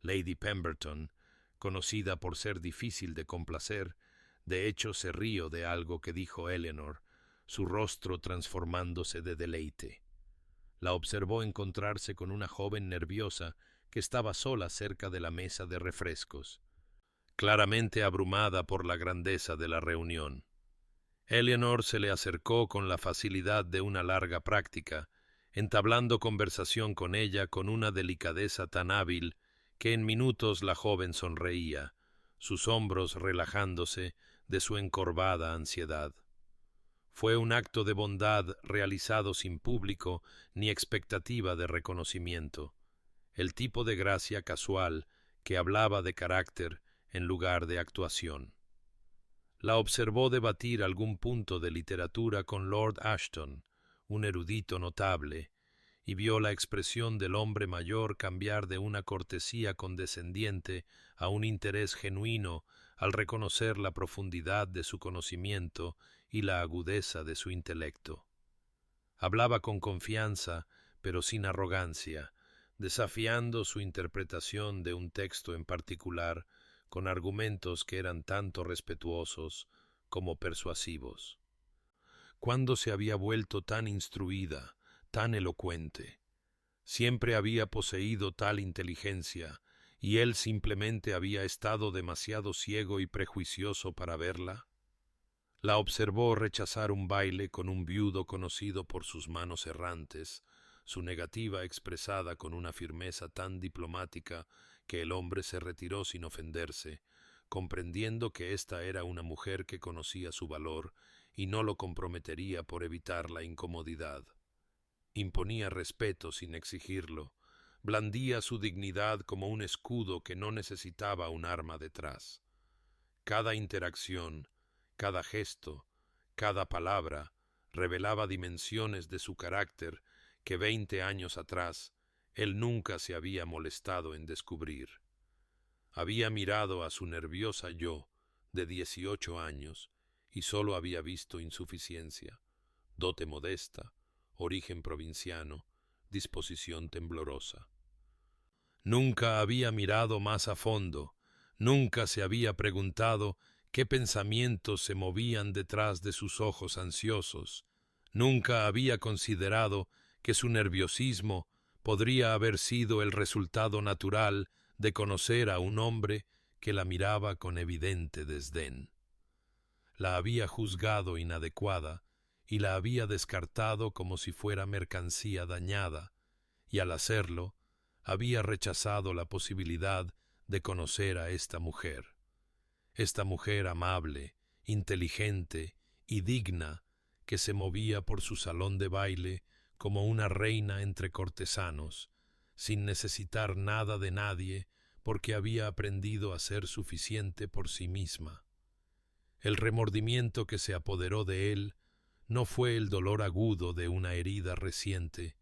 Lady Pemberton, conocida por ser difícil de complacer, de hecho se rió de algo que dijo Eleanor, su rostro transformándose de deleite. La observó encontrarse con una joven nerviosa que estaba sola cerca de la mesa de refrescos, claramente abrumada por la grandeza de la reunión. Eleanor se le acercó con la facilidad de una larga práctica, entablando conversación con ella con una delicadeza tan hábil que en minutos la joven sonreía, sus hombros relajándose de su encorvada ansiedad. Fue un acto de bondad realizado sin público ni expectativa de reconocimiento, el tipo de gracia casual que hablaba de carácter en lugar de actuación. La observó debatir algún punto de literatura con Lord Ashton, un erudito notable, y vio la expresión del hombre mayor cambiar de una cortesía condescendiente a un interés genuino al reconocer la profundidad de su conocimiento y la agudeza de su intelecto. Hablaba con confianza, pero sin arrogancia, desafiando su interpretación de un texto en particular con argumentos que eran tanto respetuosos como persuasivos. ¿Cuándo se había vuelto tan instruida, tan elocuente? Siempre había poseído tal inteligencia, y él simplemente había estado demasiado ciego y prejuicioso para verla. La observó rechazar un baile con un viudo conocido por sus manos errantes, su negativa expresada con una firmeza tan diplomática que el hombre se retiró sin ofenderse, comprendiendo que ésta era una mujer que conocía su valor y no lo comprometería por evitar la incomodidad. Imponía respeto sin exigirlo, blandía su dignidad como un escudo que no necesitaba un arma detrás. Cada interacción, cada gesto, cada palabra revelaba dimensiones de su carácter que 20 años atrás él nunca se había molestado en descubrir. Había mirado a su nerviosa yo de 18 años y sólo había visto insuficiencia, dote modesta, origen provinciano, disposición temblorosa. Nunca había mirado más a fondo, nunca se había preguntado qué pensamientos se movían detrás de sus ojos ansiosos, nunca había considerado que su nerviosismo podría haber sido el resultado natural de conocer a un hombre que la miraba con evidente desdén. La había juzgado inadecuada y la había descartado como si fuera mercancía dañada, y al hacerlo, había rechazado la posibilidad de conocer a esta mujer amable, inteligente y digna que se movía por su salón de baile como una reina entre cortesanos, sin necesitar nada de nadie porque había aprendido a ser suficiente por sí misma. El remordimiento que se apoderó de él no fue el dolor agudo de una herida reciente,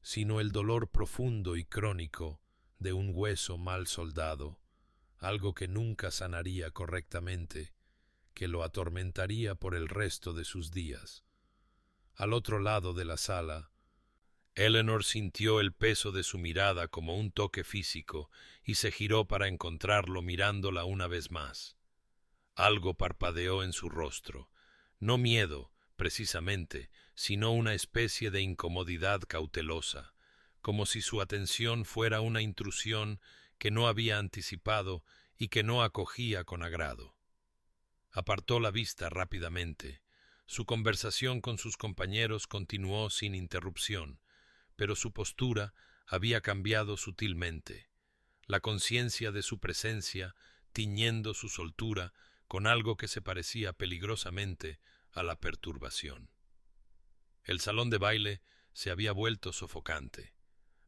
sino el dolor profundo y crónico de un hueso mal soldado, algo que nunca sanaría correctamente, que lo atormentaría por el resto de sus días. Al otro lado de la sala, Eleanor sintió el peso de su mirada como un toque físico y se giró para encontrarlo mirándola una vez más. Algo parpadeó en su rostro, no miedo, precisamente, sino una especie de incomodidad cautelosa, como si su atención fuera una intrusión que no había anticipado y que no acogía con agrado. Apartó la vista rápidamente. Su conversación con sus compañeros continuó sin interrupción, pero su postura había cambiado sutilmente, la conciencia de su presencia tiñendo su soltura con algo que se parecía peligrosamente a la perturbación. El salón de baile se había vuelto sofocante.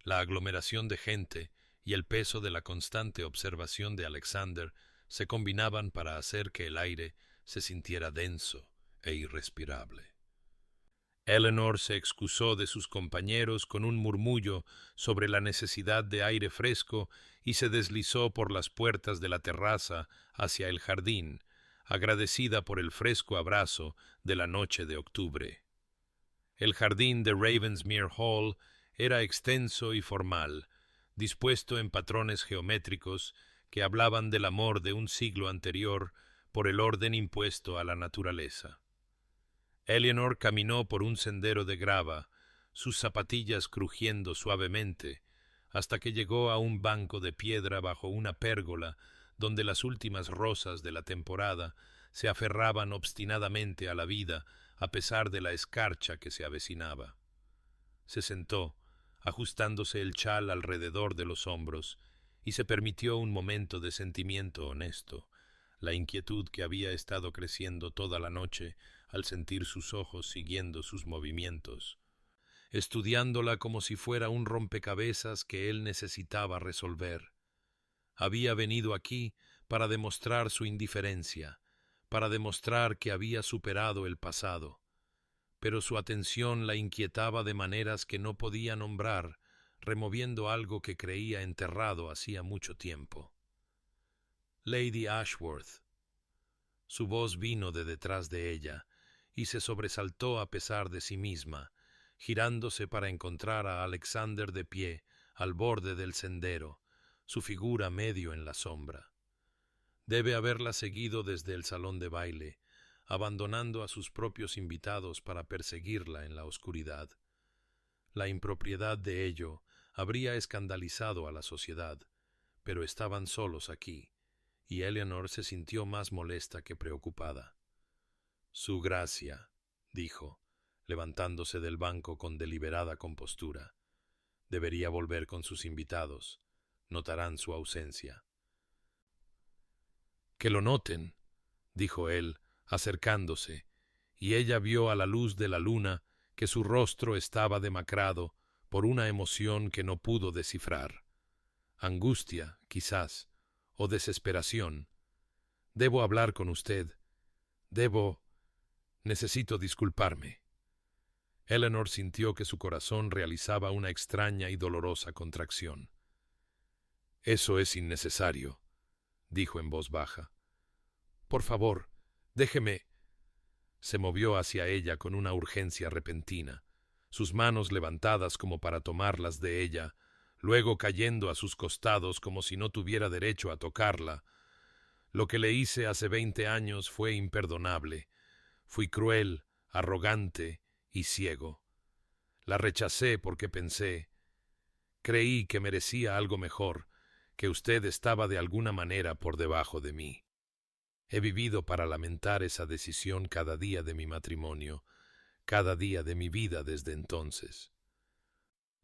La aglomeración de gente y el peso de la constante observación de Alexander se combinaban para hacer que el aire se sintiera denso e irrespirable. Eleanor se excusó de sus compañeros con un murmullo sobre la necesidad de aire fresco y se deslizó por las puertas de la terraza hacia el jardín, agradecida por el fresco abrazo de la noche de octubre. El jardín de Ravensmere Hall era extenso y formal, dispuesto en patrones geométricos que hablaban del amor de un siglo anterior por el orden impuesto a la naturaleza. Eleanor caminó por un sendero de grava, sus zapatillas crujiendo suavemente, hasta que llegó a un banco de piedra bajo una pérgola donde las últimas rosas de la temporada se aferraban obstinadamente a la vida a pesar de la escarcha que se avecinaba. Se sentó, ajustándose el chal alrededor de los hombros, y se permitió un momento de sentimiento honesto, la inquietud que había estado creciendo toda la noche al sentir sus ojos siguiendo sus movimientos, estudiándola como si fuera un rompecabezas que él necesitaba resolver. Había venido aquí para demostrar su indiferencia, para demostrar que había superado el pasado, pero su atención la inquietaba de maneras que no podía nombrar, removiendo algo que creía enterrado hacía mucho tiempo. Lady Ashworth. Su voz vino de detrás de ella, y se sobresaltó a pesar de sí misma, girándose para encontrar a Alexander de pie, al borde del sendero, su figura medio en la sombra. Debe haberla seguido desde el salón de baile, abandonando a sus propios invitados para perseguirla en la oscuridad. La impropiedad de ello habría escandalizado a la sociedad, pero estaban solos aquí, y Eleanor se sintió más molesta que preocupada. «Su gracia», dijo, levantándose del banco con deliberada compostura. «Debería volver con sus invitados. Notarán su ausencia». «Que lo noten», dijo él, acercándose, y ella vio a la luz de la luna que su rostro estaba demacrado por una emoción que no pudo descifrar. Angustia, quizás, o desesperación. «Debo hablar con usted. Necesito disculparme». Eleanor sintió que su corazón realizaba una extraña y dolorosa contracción. «Eso es innecesario», dijo en voz baja. «Por favor, déjeme». Se movió hacia ella con una urgencia repentina, sus manos levantadas como para tomarlas de ella, luego cayendo a sus costados como si no tuviera derecho a tocarla. «Lo que le hice hace 20 años fue imperdonable. Fui cruel, arrogante y ciego. La rechacé porque creí que merecía algo mejor, que usted estaba de alguna manera por debajo de mí. He vivido para lamentar esa decisión cada día de mi matrimonio, cada día de mi vida desde entonces».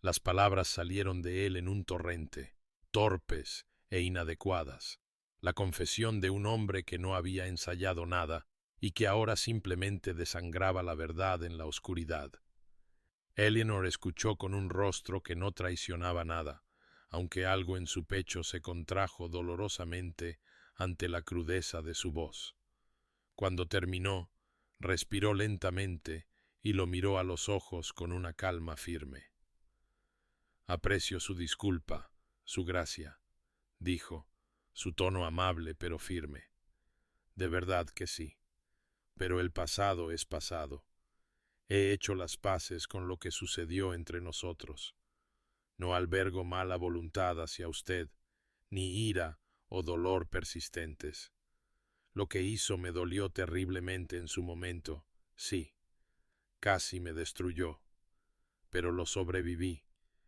Las palabras salieron de él en un torrente, torpes e inadecuadas, la confesión de un hombre que no había ensayado nada y que ahora simplemente desangraba la verdad en la oscuridad. Eleanor escuchó con un rostro que no traicionaba nada, aunque algo en su pecho se contrajo dolorosamente ante la crudeza de su voz. Cuando terminó, respiró lentamente y lo miró a los ojos con una calma firme. «Aprecio su disculpa, su gracia», dijo, su tono amable pero firme. «De verdad que sí. Pero el pasado es pasado. He hecho las paces con lo que sucedió entre nosotros. No albergo mala voluntad hacia usted, ni ira o dolor persistentes. Lo que hizo me dolió terriblemente en su momento, sí, casi me destruyó, pero lo sobreviví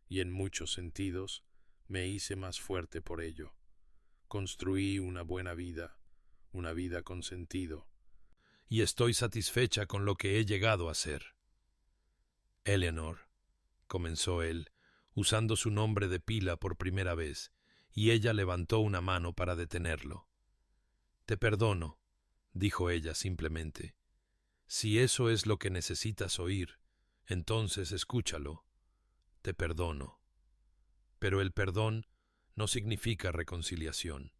y en muchos sentidos me hice más fuerte por ello. Construí una buena vida, una vida con sentido, y estoy satisfecha con lo que he llegado a ser». «Eleanor», comenzó él, usando su nombre de pila por primera vez, y ella levantó una mano para detenerlo. «Te perdono», dijo ella simplemente. Si eso es lo que necesitas oír, entonces escúchalo. Te perdono. Pero el perdón no significa reconciliación.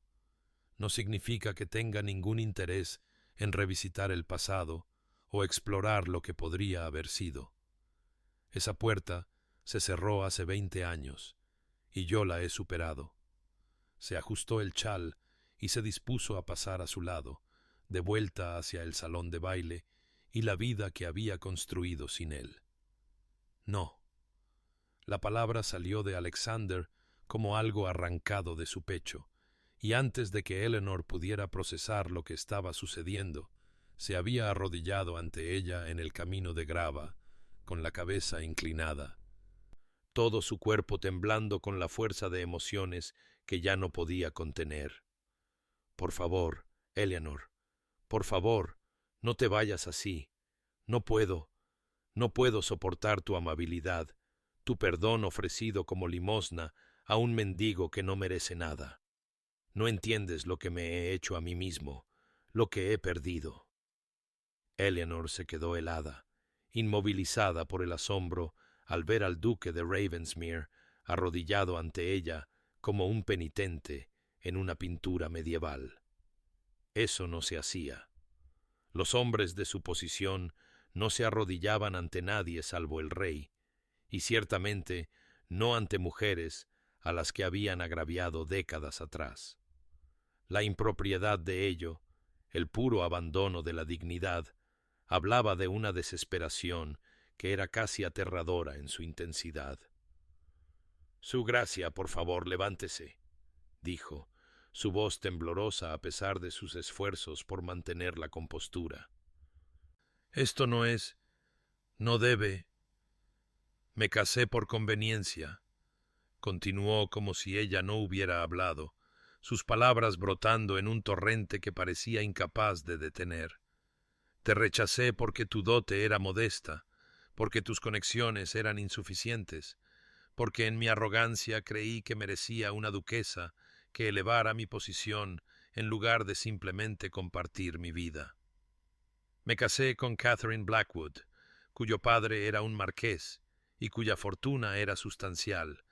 No significa que tenga ningún interés en revisitar el pasado o explorar lo que podría haber sido. Esa puerta se cerró hace 20 años y yo la he superado. Se ajustó el chal y se dispuso a pasar a su lado, de vuelta hacia el salón de baile y la vida que había construido sin él. No. La palabra salió de Alexander como algo arrancado de su pecho, y antes de que Eleanor pudiera procesar lo que estaba sucediendo, se había arrodillado ante ella en el camino de grava, con la cabeza inclinada, todo su cuerpo temblando con la fuerza de emociones que ya no podía contener. Por favor, Eleanor, por favor, no te vayas así. No puedo soportar tu amabilidad, tu perdón ofrecido como limosna a un mendigo que no merece nada. No entiendes lo que me he hecho a mí mismo, lo que he perdido. Eleanor se quedó helada, inmovilizada por el asombro al ver al duque de Ravensmere arrodillado ante ella como un penitente en una pintura medieval. Eso no se hacía. Los hombres de su posición no se arrodillaban ante nadie salvo el rey, y ciertamente no ante mujeres a las que habían agraviado décadas atrás. La impropiedad de ello, el puro abandono de la dignidad, hablaba de una desesperación que era casi aterradora en su intensidad. «Su Gracia, por favor, levántese», dijo, su voz temblorosa a pesar de sus esfuerzos por mantener la compostura. «Esto no debe. Me casé por conveniencia», continuó como si ella no hubiera hablado, sus palabras brotando en un torrente que parecía incapaz de detener. «Te rechacé porque tu dote era modesta, porque tus conexiones eran insuficientes, porque en mi arrogancia creí que merecía una duquesa que elevara mi posición en lugar de simplemente compartir mi vida. Me casé con Catherine Blackwood, cuyo padre era un marqués y cuya fortuna era sustancial,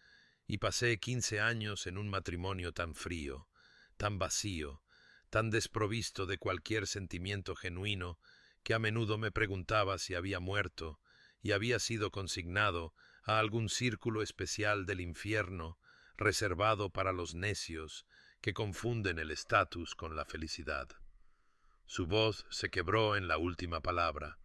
y pasé 15 años en un matrimonio tan frío, tan vacío, tan desprovisto de cualquier sentimiento genuino, que a menudo me preguntaba si había muerto y había sido consignado a algún círculo especial del infierno reservado para los necios que confunden el estatus con la felicidad. Su voz se quebró en la última palabra,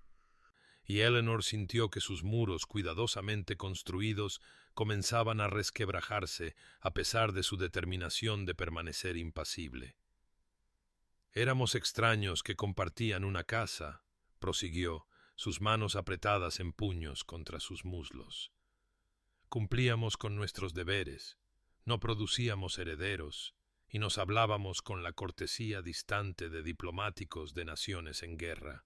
y Eleanor sintió que sus muros cuidadosamente construidos comenzaban a resquebrajarse a pesar de su determinación de permanecer impasible. «Éramos extraños que compartían una casa», prosiguió, sus manos apretadas en puños contra sus muslos. «Cumplíamos con nuestros deberes, no producíamos herederos, y nos hablábamos con la cortesía distante de diplomáticos de naciones en guerra.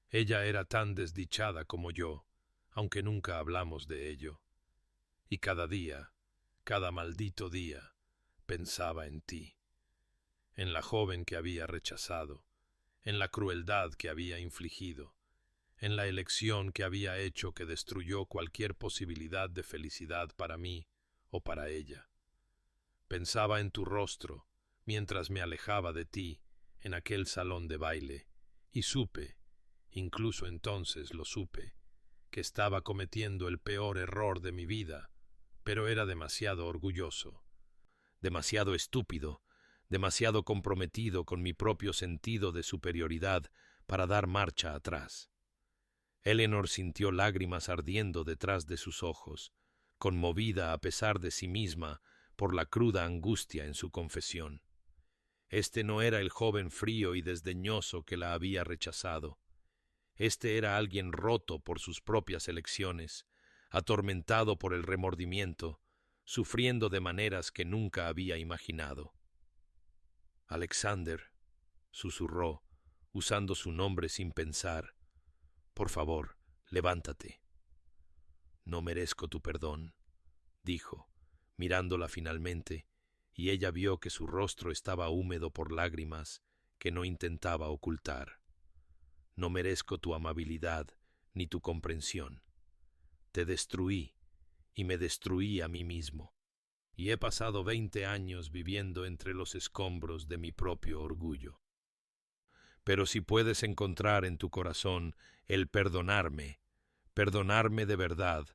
Ella era tan desdichada como yo, aunque nunca hablamos de ello. Y cada día, cada maldito día, pensaba en ti, en la joven que había rechazado, en la crueldad que había infligido, en la elección que había hecho que destruyó cualquier posibilidad de felicidad para mí o para ella. Pensaba en tu rostro mientras me alejaba de ti en aquel salón de baile, y supe, incluso entonces lo supe, que estaba cometiendo el peor error de mi vida, pero era demasiado orgulloso, demasiado estúpido, demasiado comprometido con mi propio sentido de superioridad para dar marcha atrás. Eleanor sintió lágrimas ardiendo detrás de sus ojos, conmovida a pesar de sí misma por la cruda angustia en su confesión. Este no era el joven frío y desdeñoso que la había rechazado. Este era alguien roto por sus propias elecciones, atormentado por el remordimiento, sufriendo de maneras que nunca había imaginado. «Alexander», susurró, usando su nombre sin pensar, «por favor, levántate». «No merezco tu perdón», dijo, mirándola finalmente, y ella vio que su rostro estaba húmedo por lágrimas que no intentaba ocultar. No merezco tu amabilidad ni tu comprensión. Te destruí y me destruí a mí mismo. Y he pasado 20 años viviendo entre los escombros de mi propio orgullo. Pero si puedes encontrar en tu corazón el perdonarme de verdad,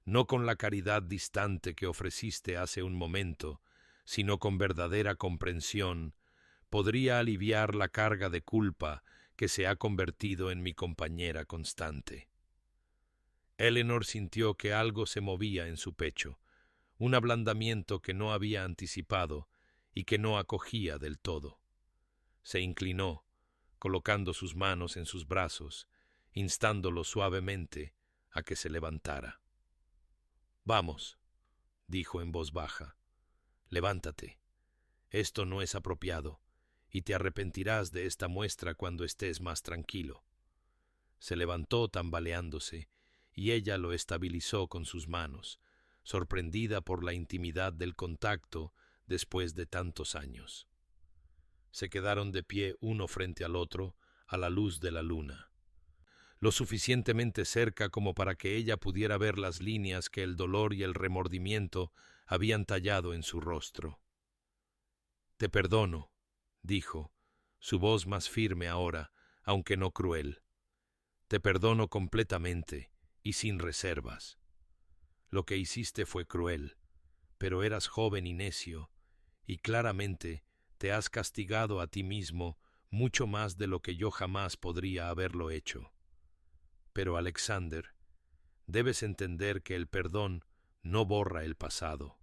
no con la caridad distante que ofreciste hace un momento, sino con verdadera comprensión, podría aliviar la carga de culpa que se ha convertido en mi compañera constante. Eleanor sintió que algo se movía en su pecho, un ablandamiento que no había anticipado y que no acogía del todo. Se inclinó, colocando sus manos en sus brazos, instándolo suavemente a que se levantara. «Vamos», dijo en voz baja, «levántate. Esto no es apropiado, y te arrepentirás de esta muestra cuando estés más tranquilo». Se levantó tambaleándose, y ella lo estabilizó con sus manos, sorprendida por la intimidad del contacto después de tantos años. Se quedaron de pie uno frente al otro a la luz de la luna, lo suficientemente cerca como para que ella pudiera ver las líneas que el dolor y el remordimiento habían tallado en su rostro. «Te perdono», dijo, su voz más firme ahora, aunque no cruel. «Te perdono completamente y sin reservas. Lo que hiciste fue cruel, pero eras joven y necio, y claramente te has castigado a ti mismo mucho más de lo que yo jamás podría haberlo hecho. Pero, Alexander, debes entender que el perdón no borra el pasado,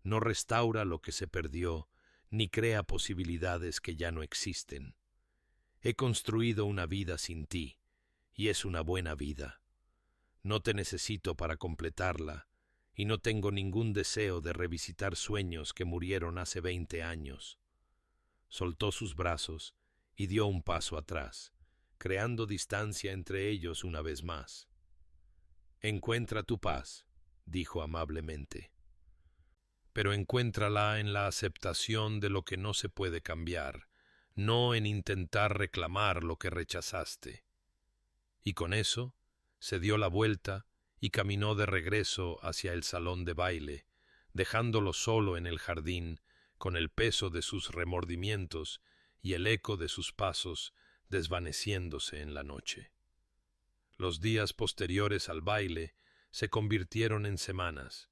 no restaura lo que se perdió, ni crea posibilidades que ya no existen. He construido una vida sin ti, y es una buena vida. No te necesito para completarla, y no tengo ningún deseo de revisitar sueños que murieron hace 20 años. Soltó sus brazos y dio un paso atrás, creando distancia entre ellos una vez más. «Encuentra tu paz», dijo amablemente, «pero encuéntrala en la aceptación de lo que no se puede cambiar, no en intentar reclamar lo que rechazaste». Y con eso se dio la vuelta y caminó de regreso hacia el salón de baile, dejándolo solo en el jardín, con el peso de sus remordimientos y el eco de sus pasos desvaneciéndose en la noche. Los días posteriores al baile se convirtieron en semanas,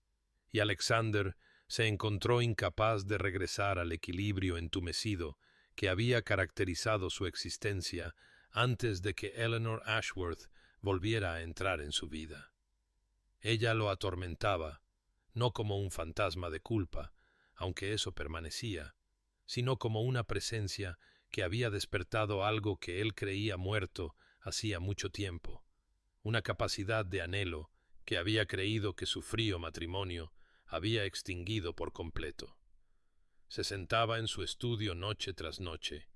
y Alexander se encontró incapaz de regresar al equilibrio entumecido que había caracterizado su existencia antes de que Eleanor Ashworth volviera a entrar en su vida. Ella lo atormentaba, no como un fantasma de culpa, aunque eso permanecía, sino como una presencia que había despertado algo que él creía muerto hacía mucho tiempo, una capacidad de anhelo que había creído que su frío matrimonio había extinguido por completo. Se sentaba en su estudio noche tras noche,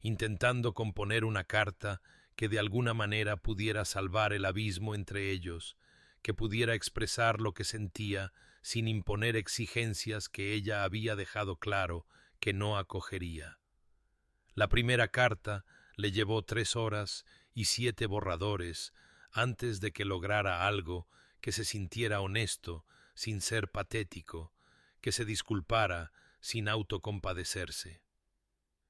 intentando componer una carta que de alguna manera pudiera salvar el abismo entre ellos, que pudiera expresar lo que sentía sin imponer exigencias que ella había dejado claro que no acogería. La primera carta le llevó 3 horas y 7 borradores antes de que lograra algo que se sintiera honesto sin ser patético, que se disculpara sin autocompadecerse.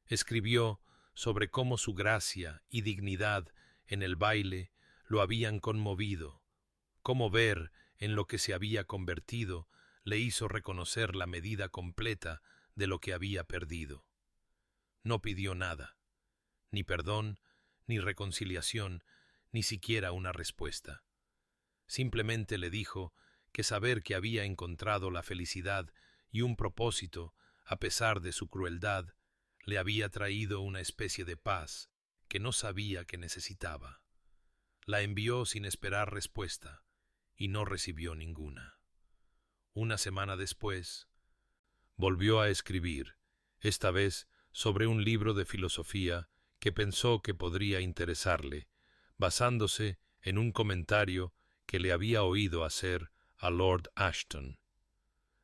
Escribió sobre cómo su gracia y dignidad en el baile lo habían conmovido, cómo ver en lo que se había convertido le hizo reconocer la medida completa de lo que había perdido. No pidió nada, ni perdón, ni reconciliación, ni siquiera una respuesta. Simplemente le dijo que saber que había encontrado la felicidad y un propósito, a pesar de su crueldad, le había traído una especie de paz que no sabía que necesitaba. La envió sin esperar respuesta, y no recibió ninguna. Una semana después, volvió a escribir, esta vez sobre un libro de filosofía que pensó que podría interesarle, basándose en un comentario que le había oído hacer a Lord Ashton.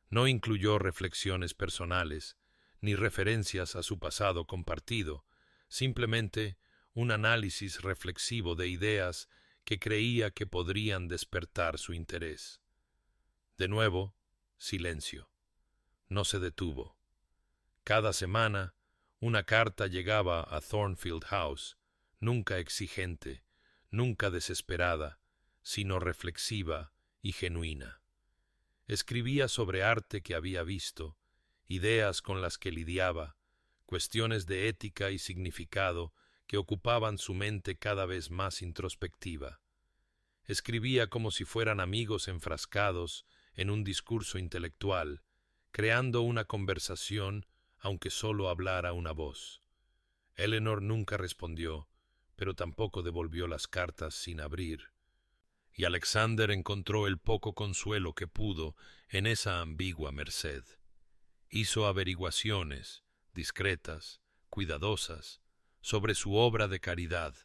No incluyó reflexiones personales, ni referencias a su pasado compartido, simplemente un análisis reflexivo de ideas que creía que podrían despertar su interés. De nuevo, silencio. No se detuvo. Cada semana, una carta llegaba a Thornfield House, nunca exigente, nunca desesperada, sino reflexiva y genuina. Escribía sobre arte que había visto, ideas con las que lidiaba, cuestiones de ética y significado que ocupaban su mente cada vez más introspectiva. Escribía como si fueran amigos enfrascados en un discurso intelectual, creando una conversación aunque solo hablara una voz. Eleanor nunca respondió, pero tampoco devolvió las cartas sin abrir, y Alexander encontró el poco consuelo que pudo en esa ambigua merced. Hizo averiguaciones, discretas, cuidadosas, sobre su obra de caridad,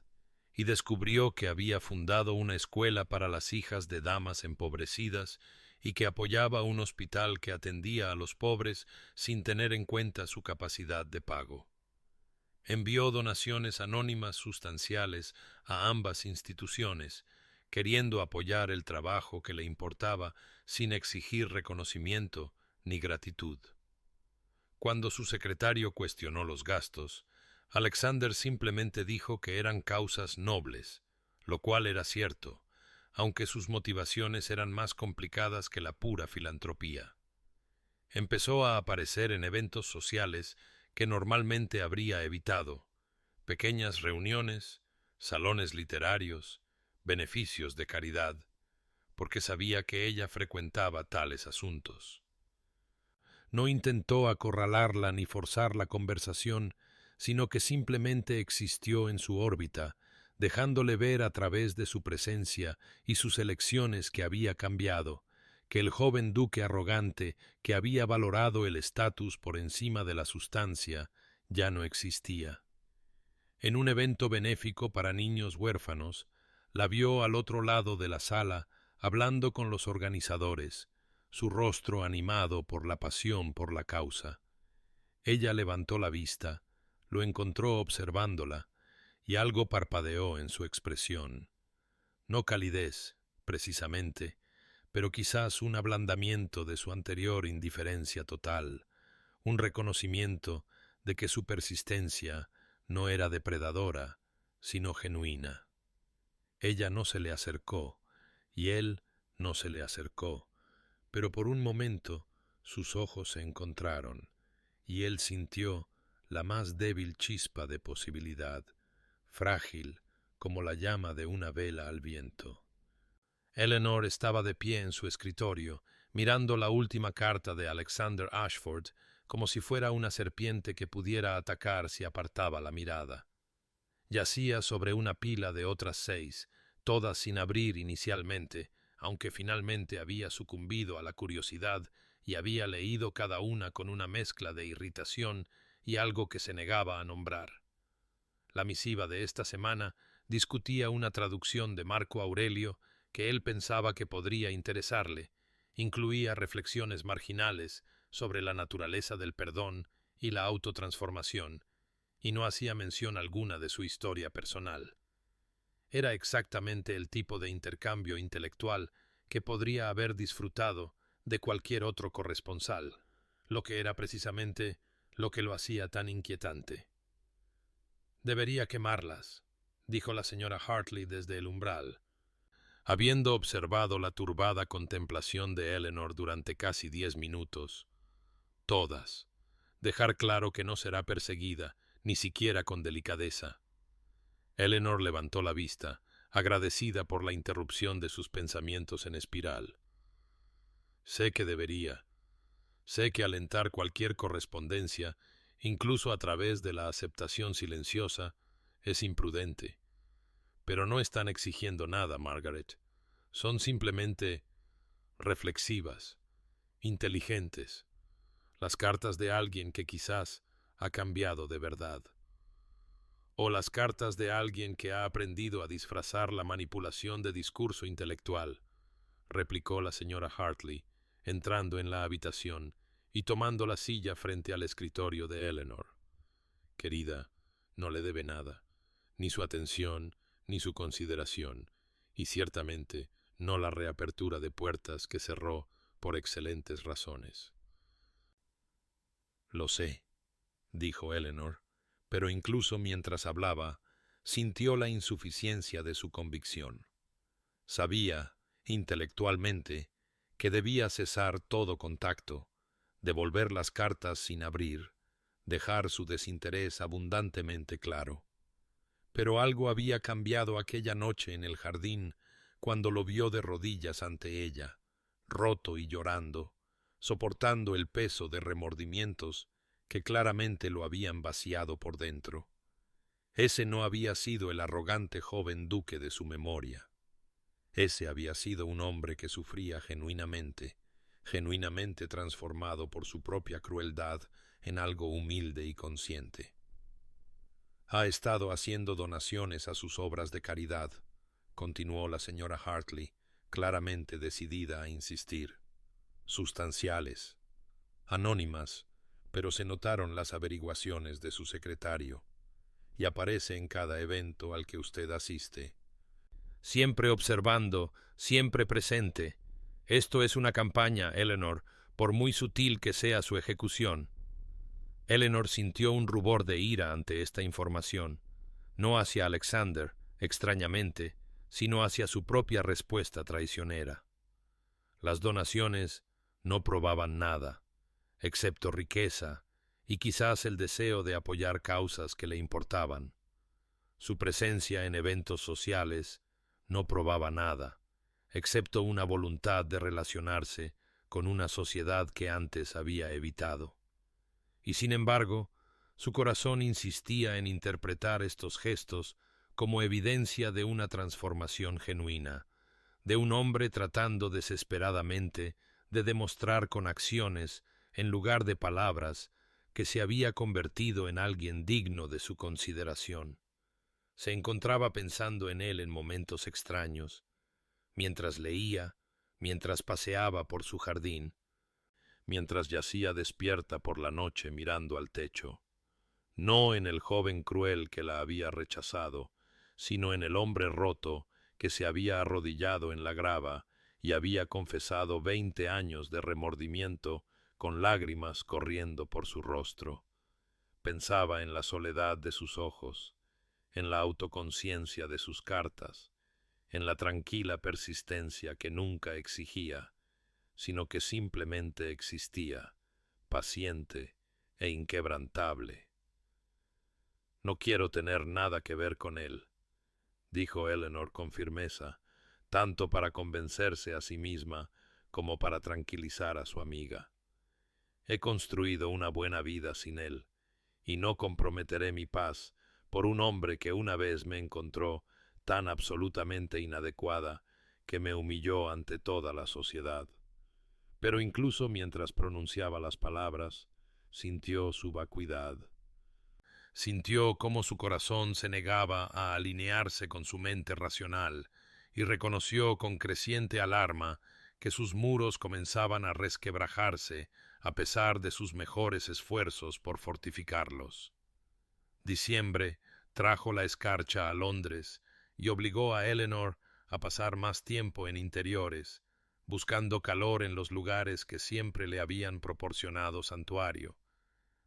y descubrió que había fundado una escuela para las hijas de damas empobrecidas y que apoyaba un hospital que atendía a los pobres sin tener en cuenta su capacidad de pago. Envió donaciones anónimas sustanciales a ambas instituciones, queriendo apoyar el trabajo que le importaba sin exigir reconocimiento ni gratitud. Cuando su secretario cuestionó los gastos, Alexander simplemente dijo que eran causas nobles, lo cual era cierto, aunque sus motivaciones eran más complicadas que la pura filantropía. Empezó a aparecer en eventos sociales que normalmente habría evitado, pequeñas reuniones, salones literarios, beneficios de caridad, porque sabía que ella frecuentaba tales asuntos. No intentó acorralarla ni forzar la conversación, sino que simplemente existió en su órbita, dejándole ver a través de su presencia y sus elecciones que había cambiado, que el joven duque arrogante que había valorado el estatus por encima de la sustancia ya no existía. En un evento benéfico para niños huérfanos, la vio al otro lado de la sala hablando con los organizadores, su rostro animado por la pasión por la causa. Ella levantó la vista, lo encontró observándola, y algo parpadeó en su expresión. No calidez, precisamente, pero quizás un ablandamiento de su anterior indiferencia total, un reconocimiento de que su persistencia no era depredadora, sino genuina. Ella no se le acercó, y él no se le acercó, pero por un momento sus ojos se encontraron, y él sintió la más débil chispa de posibilidad, frágil como la llama de una vela al viento. Eleanor estaba de pie en su escritorio, mirando la última carta de Alexander Ashford, como si fuera una serpiente que pudiera atacar si apartaba la mirada. Yacía sobre una pila de otras 6, todas sin abrir inicialmente, aunque finalmente había sucumbido a la curiosidad y había leído cada una con una mezcla de irritación y algo que se negaba a nombrar. La misiva de esta semana discutía una traducción de Marco Aurelio que él pensaba que podría interesarle, incluía reflexiones marginales sobre la naturaleza del perdón y la autotransformación, y no hacía mención alguna de su historia personal. Era exactamente el tipo de intercambio intelectual que podría haber disfrutado de cualquier otro corresponsal, lo que era precisamente lo que lo hacía tan inquietante. «Debería quemarlas», dijo la señora Hartley desde el umbral. Habiendo observado la turbada contemplación de Eleanor durante casi 10 minutos, «todas. Dejar claro que no será perseguida, ni siquiera con delicadeza». Eleanor levantó la vista, agradecida por la interrupción de sus pensamientos en espiral. «Sé que debería. Sé que alentar cualquier correspondencia, incluso a través de la aceptación silenciosa, es imprudente. Pero no están exigiendo nada, Margaret. Son simplemente reflexivas, inteligentes, las cartas de alguien que quizás ha cambiado de verdad. O las cartas de alguien que ha aprendido a disfrazar la manipulación de discurso intelectual», replicó la señora Hartley, entrando en la habitación y tomando la silla frente al escritorio de Eleanor. «Querida, no le debe nada. ni su atención, ni su consideración, y ciertamente no la reapertura de puertas que cerró por excelentes razones. «Lo sé», dijo Eleanor, pero incluso mientras hablaba, sintió la insuficiencia de su convicción. Sabía, intelectualmente, que debía cesar todo contacto, devolver las cartas sin abrir, dejar su desinterés abundantemente claro. Pero algo había cambiado aquella noche en el jardín cuando lo vio de rodillas ante ella, roto y llorando, soportando el peso de remordimientos que claramente lo habían vaciado por dentro. Ese no había sido el arrogante joven duque de su memoria. Ese había sido un hombre que sufría genuinamente transformado por su propia crueldad en algo humilde y consciente. «Ha estado haciendo donaciones a sus obras de caridad», continuó la señora Hartley, claramente decidida a insistir. «Sustanciales, anónimas, pero se notaron las averiguaciones de su secretario, y aparece en cada evento al que usted asiste. Siempre observando, siempre presente. Esto es una campaña, Eleanor, por muy sutil que sea su ejecución». Eleanor sintió un rubor de ira ante esta información, no hacia Alexander, extrañamente, sino hacia su propia respuesta traicionera. Las donaciones no probaban nada, excepto riqueza y quizás el deseo de apoyar causas que le importaban. Su presencia en eventos sociales no probaba nada, excepto una voluntad de relacionarse con una sociedad que antes había evitado. Y sin embargo, su corazón insistía en interpretar estos gestos como evidencia de una transformación genuina, de un hombre tratando desesperadamente de demostrar con acciones, en lugar de palabras, que se había convertido en alguien digno de su consideración. Se encontraba pensando en él en momentos extraños, mientras leía, mientras paseaba por su jardín, mientras yacía despierta por la noche mirando al techo, no en el joven cruel que la había rechazado, sino en el hombre roto que se había arrodillado en la grava y había confesado 20 años de remordimiento con lágrimas corriendo por su rostro. Pensaba en la soledad de sus ojos, en la autoconciencia de sus cartas, en la tranquila persistencia que nunca exigía, sino que simplemente existía, paciente e inquebrantable. «No quiero tener nada que ver con él», dijo Eleanor con firmeza, tanto para convencerse a sí misma como para tranquilizar a su amiga. «He construido una buena vida sin él, y no comprometeré mi paz por un hombre que una vez me encontró tan absolutamente inadecuada que me humilló ante toda la sociedad». Pero incluso mientras pronunciaba las palabras, sintió su vacuidad. Sintió cómo su corazón se negaba a alinearse con su mente racional y reconoció con creciente alarma que sus muros comenzaban a resquebrajarse a pesar de sus mejores esfuerzos por fortificarlos. Diciembre trajo la escarcha a Londres y obligó a Eleanor a pasar más tiempo en interiores, buscando calor en los lugares que siempre le habían proporcionado santuario: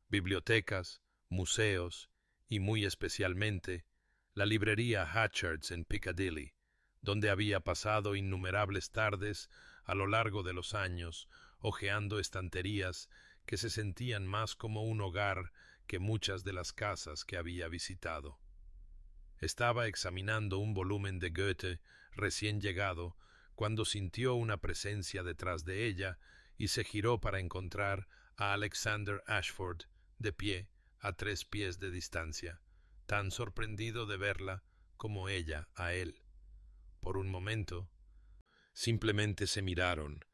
bibliotecas, museos y, muy especialmente, la librería Hatchard's en Piccadilly, donde había pasado innumerables tardes a lo largo de los años, hojeando estanterías que se sentían más como un hogar que muchas de las casas que había visitado. Estaba examinando un volumen de Goethe recién llegado cuando sintió una presencia detrás de ella y se giró para encontrar a Alexander Ashford de pie a 3 pies de distancia, tan sorprendido de verla como ella a él. Por un momento, simplemente se miraron,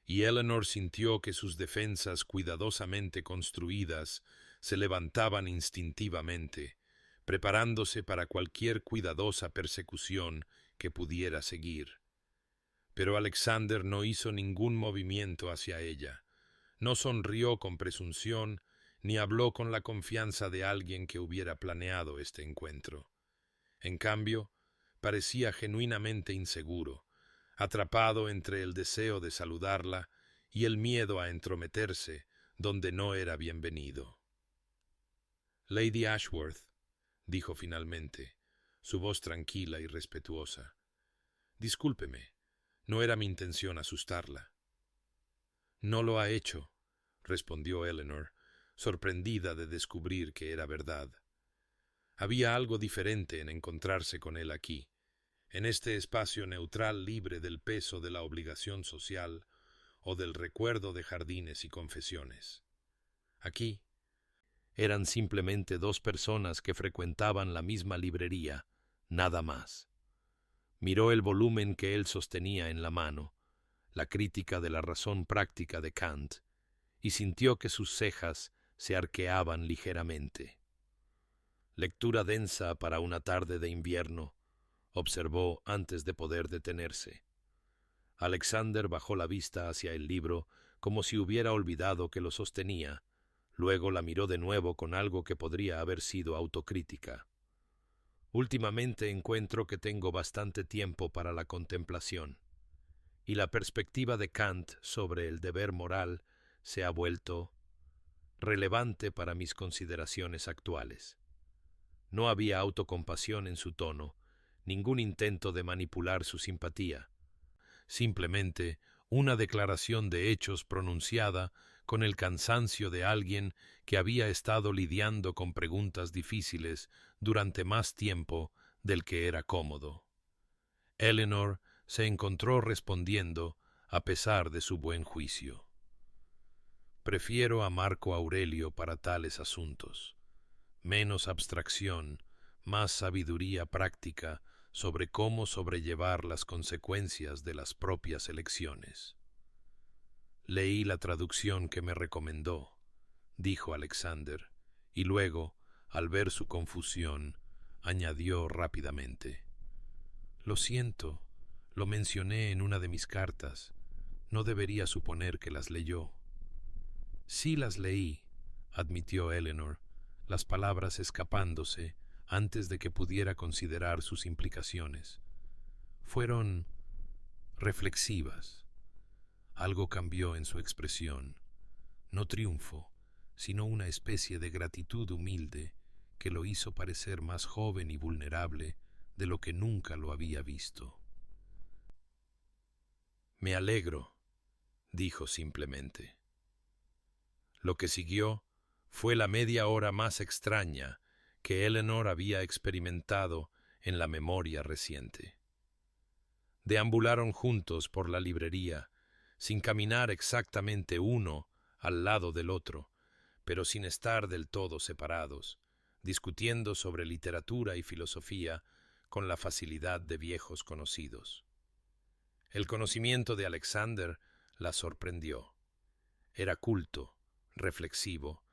y Eleanor sintió que sus defensas cuidadosamente construidas se levantaban instintivamente, preparándose para cualquier cuidadosa persecución que pudiera seguir. Pero Alexander no hizo ningún movimiento hacia ella, no sonrió con presunción, ni habló con la confianza de alguien que hubiera planeado este encuentro. En cambio, parecía genuinamente inseguro, atrapado entre el deseo de saludarla y el miedo a entrometerse donde no era bienvenido. Lady Ashworth, dijo finalmente, su voz tranquila y respetuosa. Discúlpeme, no era mi intención asustarla. No lo ha hecho, respondió Eleanor, sorprendida de descubrir que era verdad. Había algo diferente en encontrarse con él aquí, en este espacio neutral libre del peso de la obligación social o del recuerdo de jardines y confesiones. Aquí eran simplemente dos personas que frecuentaban la misma librería, nada más. Miró el volumen que él sostenía en la mano, la crítica de la razón práctica de Kant, y sintió que sus cejas se arqueaban ligeramente. Lectura densa para una tarde de invierno, observó antes de poder detenerse. Alexander bajó la vista hacia el libro como si hubiera olvidado que lo sostenía, luego la miró de nuevo con algo que podría haber sido autocrítica. Últimamente encuentro que tengo bastante tiempo para la contemplación, y la perspectiva de Kant sobre el deber moral se ha vuelto relevante para mis consideraciones actuales. No había autocompasión en su tono, ningún intento de manipular su simpatía. Simplemente una declaración de hechos pronunciada con el cansancio de alguien que había estado lidiando con preguntas difíciles durante más tiempo del que era cómodo. Eleanor se encontró respondiendo a pesar de su buen juicio. Prefiero a Marco Aurelio para tales asuntos. Menos abstracción, más sabiduría práctica sobre cómo sobrellevar las consecuencias de las propias elecciones. Leí la traducción que me recomendó, dijo Alexander, y luego, al ver su confusión, añadió rápidamente. Lo siento, lo mencioné en una de mis cartas. No debería suponer que las leyó. Sí las leí, admitió Eleanor, las palabras escapándose antes de que pudiera considerar sus implicaciones. Fueron reflexivas. Algo cambió en su expresión. No triunfo, sino una especie de gratitud humilde que lo hizo parecer más joven y vulnerable de lo que nunca lo había visto. Me alegro, dijo simplemente. Lo que siguió fue la media hora más extraña que Eleanor había experimentado en la memoria reciente. Deambularon juntos por la librería, sin caminar exactamente uno al lado del otro, pero sin estar del todo separados, discutiendo sobre literatura y filosofía con la facilidad de viejos conocidos. El conocimiento de Alexander la sorprendió. Era culto, reflexivo,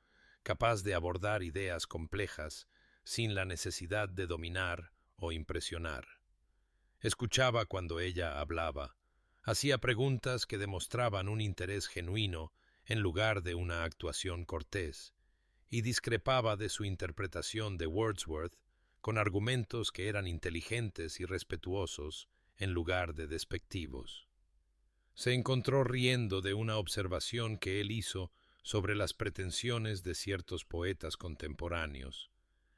capaz de abordar ideas complejas sin la necesidad de dominar o impresionar. Escuchaba cuando ella hablaba, hacía preguntas que demostraban un interés genuino en lugar de una actuación cortés, y discrepaba de su interpretación de Wordsworth con argumentos que eran inteligentes y respetuosos en lugar de despectivos. Se encontró riendo de una observación que él hizo sobre las pretensiones de ciertos poetas contemporáneos,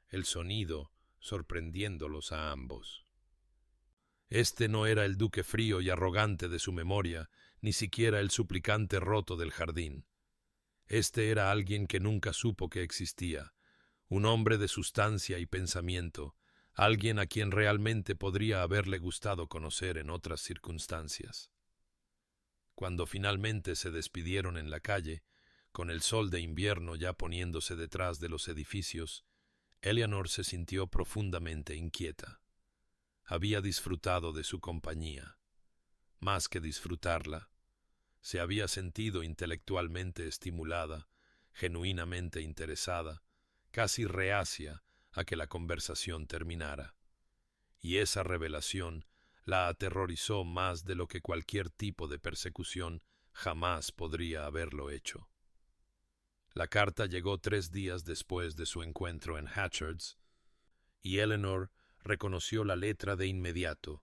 el sonido sorprendiéndolos a ambos. Este no era el duque frío y arrogante de su memoria, ni siquiera el suplicante roto del jardín. Este era alguien que nunca supo que existía, un hombre de sustancia y pensamiento, alguien a quien realmente podría haberle gustado conocer en otras circunstancias. Cuando finalmente se despidieron en la calle, con el sol de invierno ya poniéndose detrás de los edificios, Eleanor se sintió profundamente inquieta. Había disfrutado de su compañía. Más que disfrutarla, se había sentido intelectualmente estimulada, genuinamente interesada, casi reacia a que la conversación terminara. Y esa revelación la aterrorizó más de lo que cualquier tipo de persecución jamás podría haberlo hecho. La carta llegó 3 días después de su encuentro en Hatchards, y Eleanor reconoció la letra de inmediato.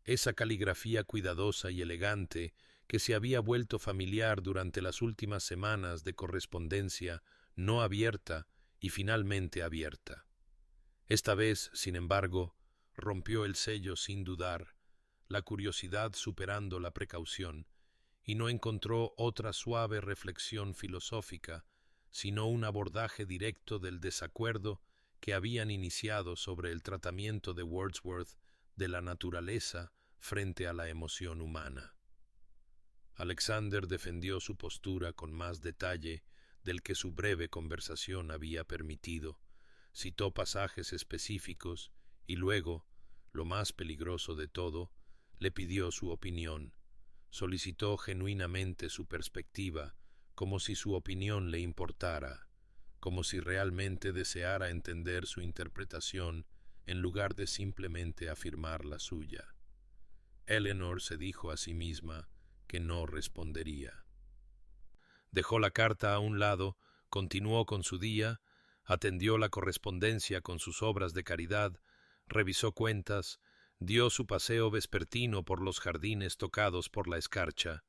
Esa caligrafía cuidadosa y elegante que se había vuelto familiar durante las últimas semanas de correspondencia no abierta y finalmente abierta. Esta vez, sin embargo, rompió el sello sin dudar, la curiosidad superando la precaución, y no encontró otra suave reflexión filosófica, sino un abordaje directo del desacuerdo que habían iniciado sobre el tratamiento de Wordsworth de la naturaleza frente a la emoción humana. Alexander defendió su postura con más detalle del que su breve conversación había permitido, citó pasajes específicos y luego, lo más peligroso de todo, le pidió su opinión. Solicitó genuinamente su perspectiva, como si su opinión le importara, como si realmente deseara entender su interpretación en lugar de simplemente afirmar la suya. Eleanor se dijo a sí misma que no respondería. Dejó la carta a un lado, continuó con su día, atendió la correspondencia con sus obras de caridad, revisó cuentas, dio su paseo vespertino por los jardines tocados por la escarcha.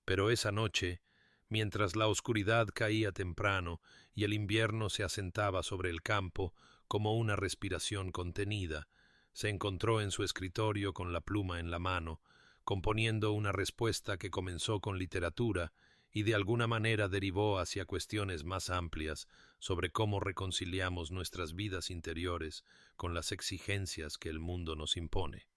Pero esa noche, mientras la oscuridad caía temprano y el invierno se asentaba sobre el campo como una respiración contenida, se encontró en su escritorio con la pluma en la mano, componiendo una respuesta que comenzó con literatura y de alguna manera derivó hacia cuestiones más amplias sobre cómo reconciliamos nuestras vidas interiores con las exigencias que el mundo nos impone.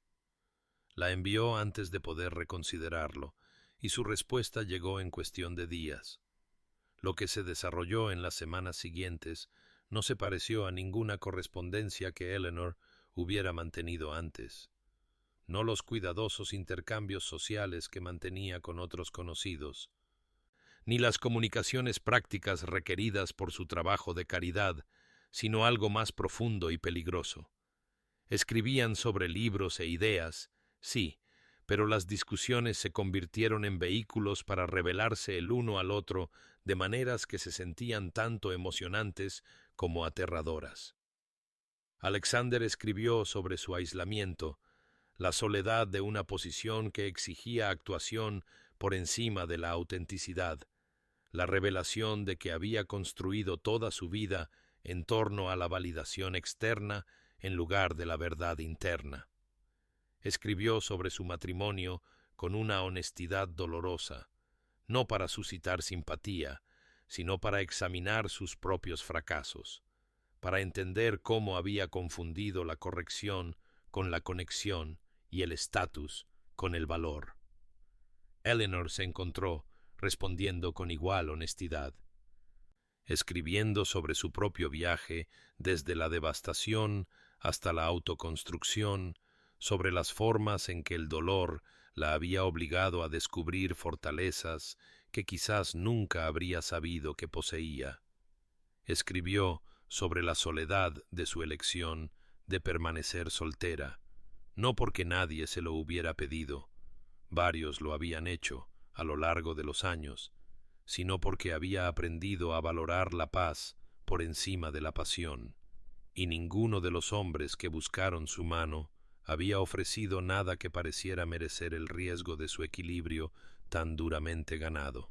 La envió antes de poder reconsiderarlo, y su respuesta llegó en cuestión de días. Lo que se desarrolló en las semanas siguientes no se pareció a ninguna correspondencia que Eleanor hubiera mantenido antes. No los cuidadosos intercambios sociales que mantenía con otros conocidos, ni las comunicaciones prácticas requeridas por su trabajo de caridad, sino algo más profundo y peligroso. Escribían sobre libros e ideas, sí, pero las discusiones se convirtieron en vehículos para revelarse el uno al otro de maneras que se sentían tanto emocionantes como aterradoras. Alexander escribió sobre su aislamiento, la soledad de una posición que exigía actuación por encima de la autenticidad, la revelación de que había construido toda su vida en torno a la validación externa en lugar de la verdad interna. Escribió sobre su matrimonio con una honestidad dolorosa, no para suscitar simpatía, sino para examinar sus propios fracasos, para entender cómo había confundido la corrección con la conexión y el estatus con el valor. Eleanor se encontró respondiendo con igual honestidad, escribiendo sobre su propio viaje desde la devastación hasta la autoconstrucción, sobre las formas en que el dolor la había obligado a descubrir fortalezas que quizás nunca habría sabido que poseía. Escribió sobre la soledad de su elección de permanecer soltera, no porque nadie se lo hubiera pedido, varios lo habían hecho a lo largo de los años, sino porque había aprendido a valorar la paz por encima de la pasión, y ninguno de los hombres que buscaron su mano había ofrecido nada que pareciera merecer el riesgo de su equilibrio tan duramente ganado.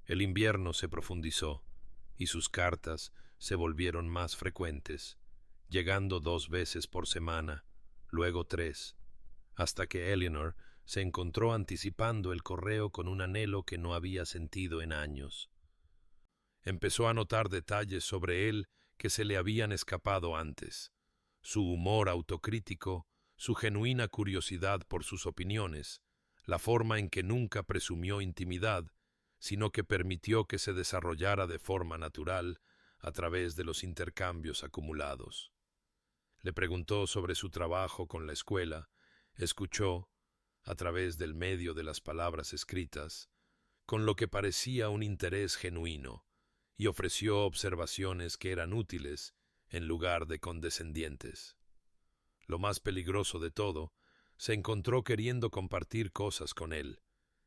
El invierno se profundizó, y sus cartas se volvieron más frecuentes, llegando 2 veces por semana, luego 3, hasta que Eleanor se encontró anticipando el correo con un anhelo que no había sentido en años. Empezó a notar detalles sobre él que se le habían escapado antes, su humor autocrítico, su genuina curiosidad por sus opiniones, la forma en que nunca presumió intimidad, sino que permitió que se desarrollara de forma natural a través de los intercambios acumulados. Le preguntó sobre su trabajo con la escuela, escuchó, a través del medio de las palabras escritas, con lo que parecía un interés genuino, y ofreció observaciones que eran útiles en lugar de condescendientes. Lo más peligroso de todo, se encontró queriendo compartir cosas con él,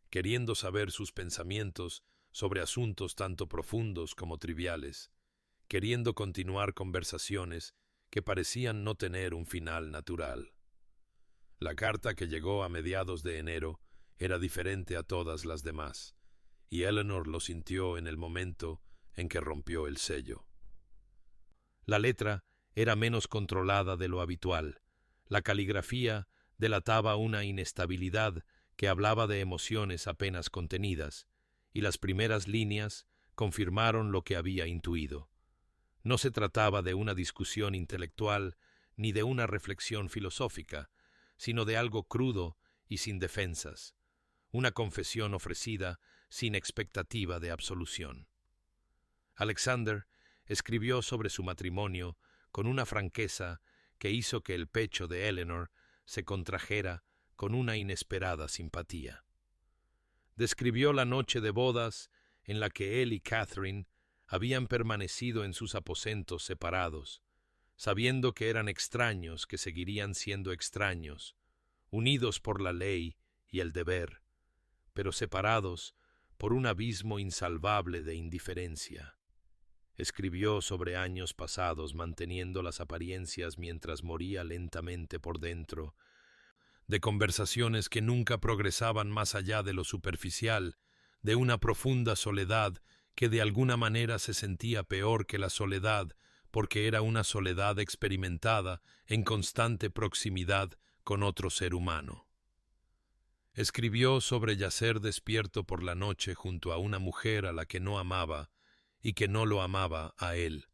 queriendo saber sus pensamientos sobre asuntos tanto profundos como triviales, queriendo continuar conversaciones que parecían no tener un final natural. La carta que llegó a mediados de enero era diferente a todas las demás, y Eleanor lo sintió en el momento en que rompió el sello. La letra era menos controlada de lo habitual. La caligrafía delataba una inestabilidad que hablaba de emociones apenas contenidas, y las primeras líneas confirmaron lo que había intuido. No se trataba de una discusión intelectual ni de una reflexión filosófica, sino de algo crudo y sin defensas, una confesión ofrecida sin expectativa de absolución. Alexander escribió sobre su matrimonio con una franqueza que hizo que el pecho de Eleanor se contrajera con una inesperada simpatía. Describió la noche de bodas en la que él y Catherine habían permanecido en sus aposentos separados, sabiendo que eran extraños que seguirían siendo extraños, unidos por la ley y el deber, pero separados por un abismo insalvable de indiferencia. Escribió sobre años pasados manteniendo las apariencias mientras moría lentamente por dentro, de conversaciones que nunca progresaban más allá de lo superficial, de una profunda soledad que de alguna manera se sentía peor que la soledad, porque era una soledad experimentada en constante proximidad con otro ser humano. Escribió sobre yacer despierto por la noche junto a una mujer a la que no amaba y que no lo amaba a él,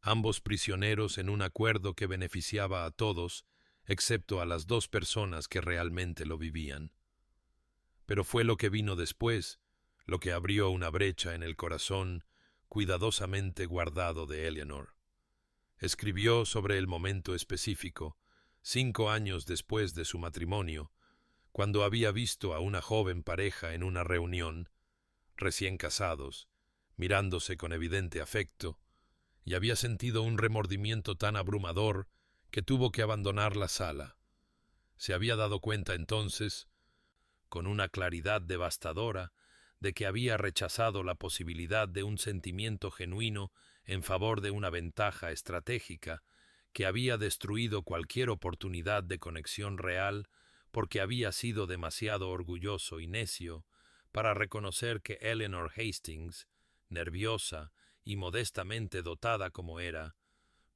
ambos prisioneros en un acuerdo que beneficiaba a todos, excepto a las dos personas que realmente lo vivían. Pero fue lo que vino después, lo que abrió una brecha en el corazón cuidadosamente guardado de Eleanor. Escribió sobre el momento específico, 5 años después de su matrimonio, cuando había visto a una joven pareja en una reunión, recién casados, mirándose con evidente afecto, y había sentido un remordimiento tan abrumador que tuvo que abandonar la sala. Se había dado cuenta entonces, con una claridad devastadora, de que había rechazado la posibilidad de un sentimiento genuino en favor de una ventaja estratégica, que había destruido cualquier oportunidad de conexión real porque había sido demasiado orgulloso y necio para reconocer que Eleanor Hastings, nerviosa y modestamente dotada como era,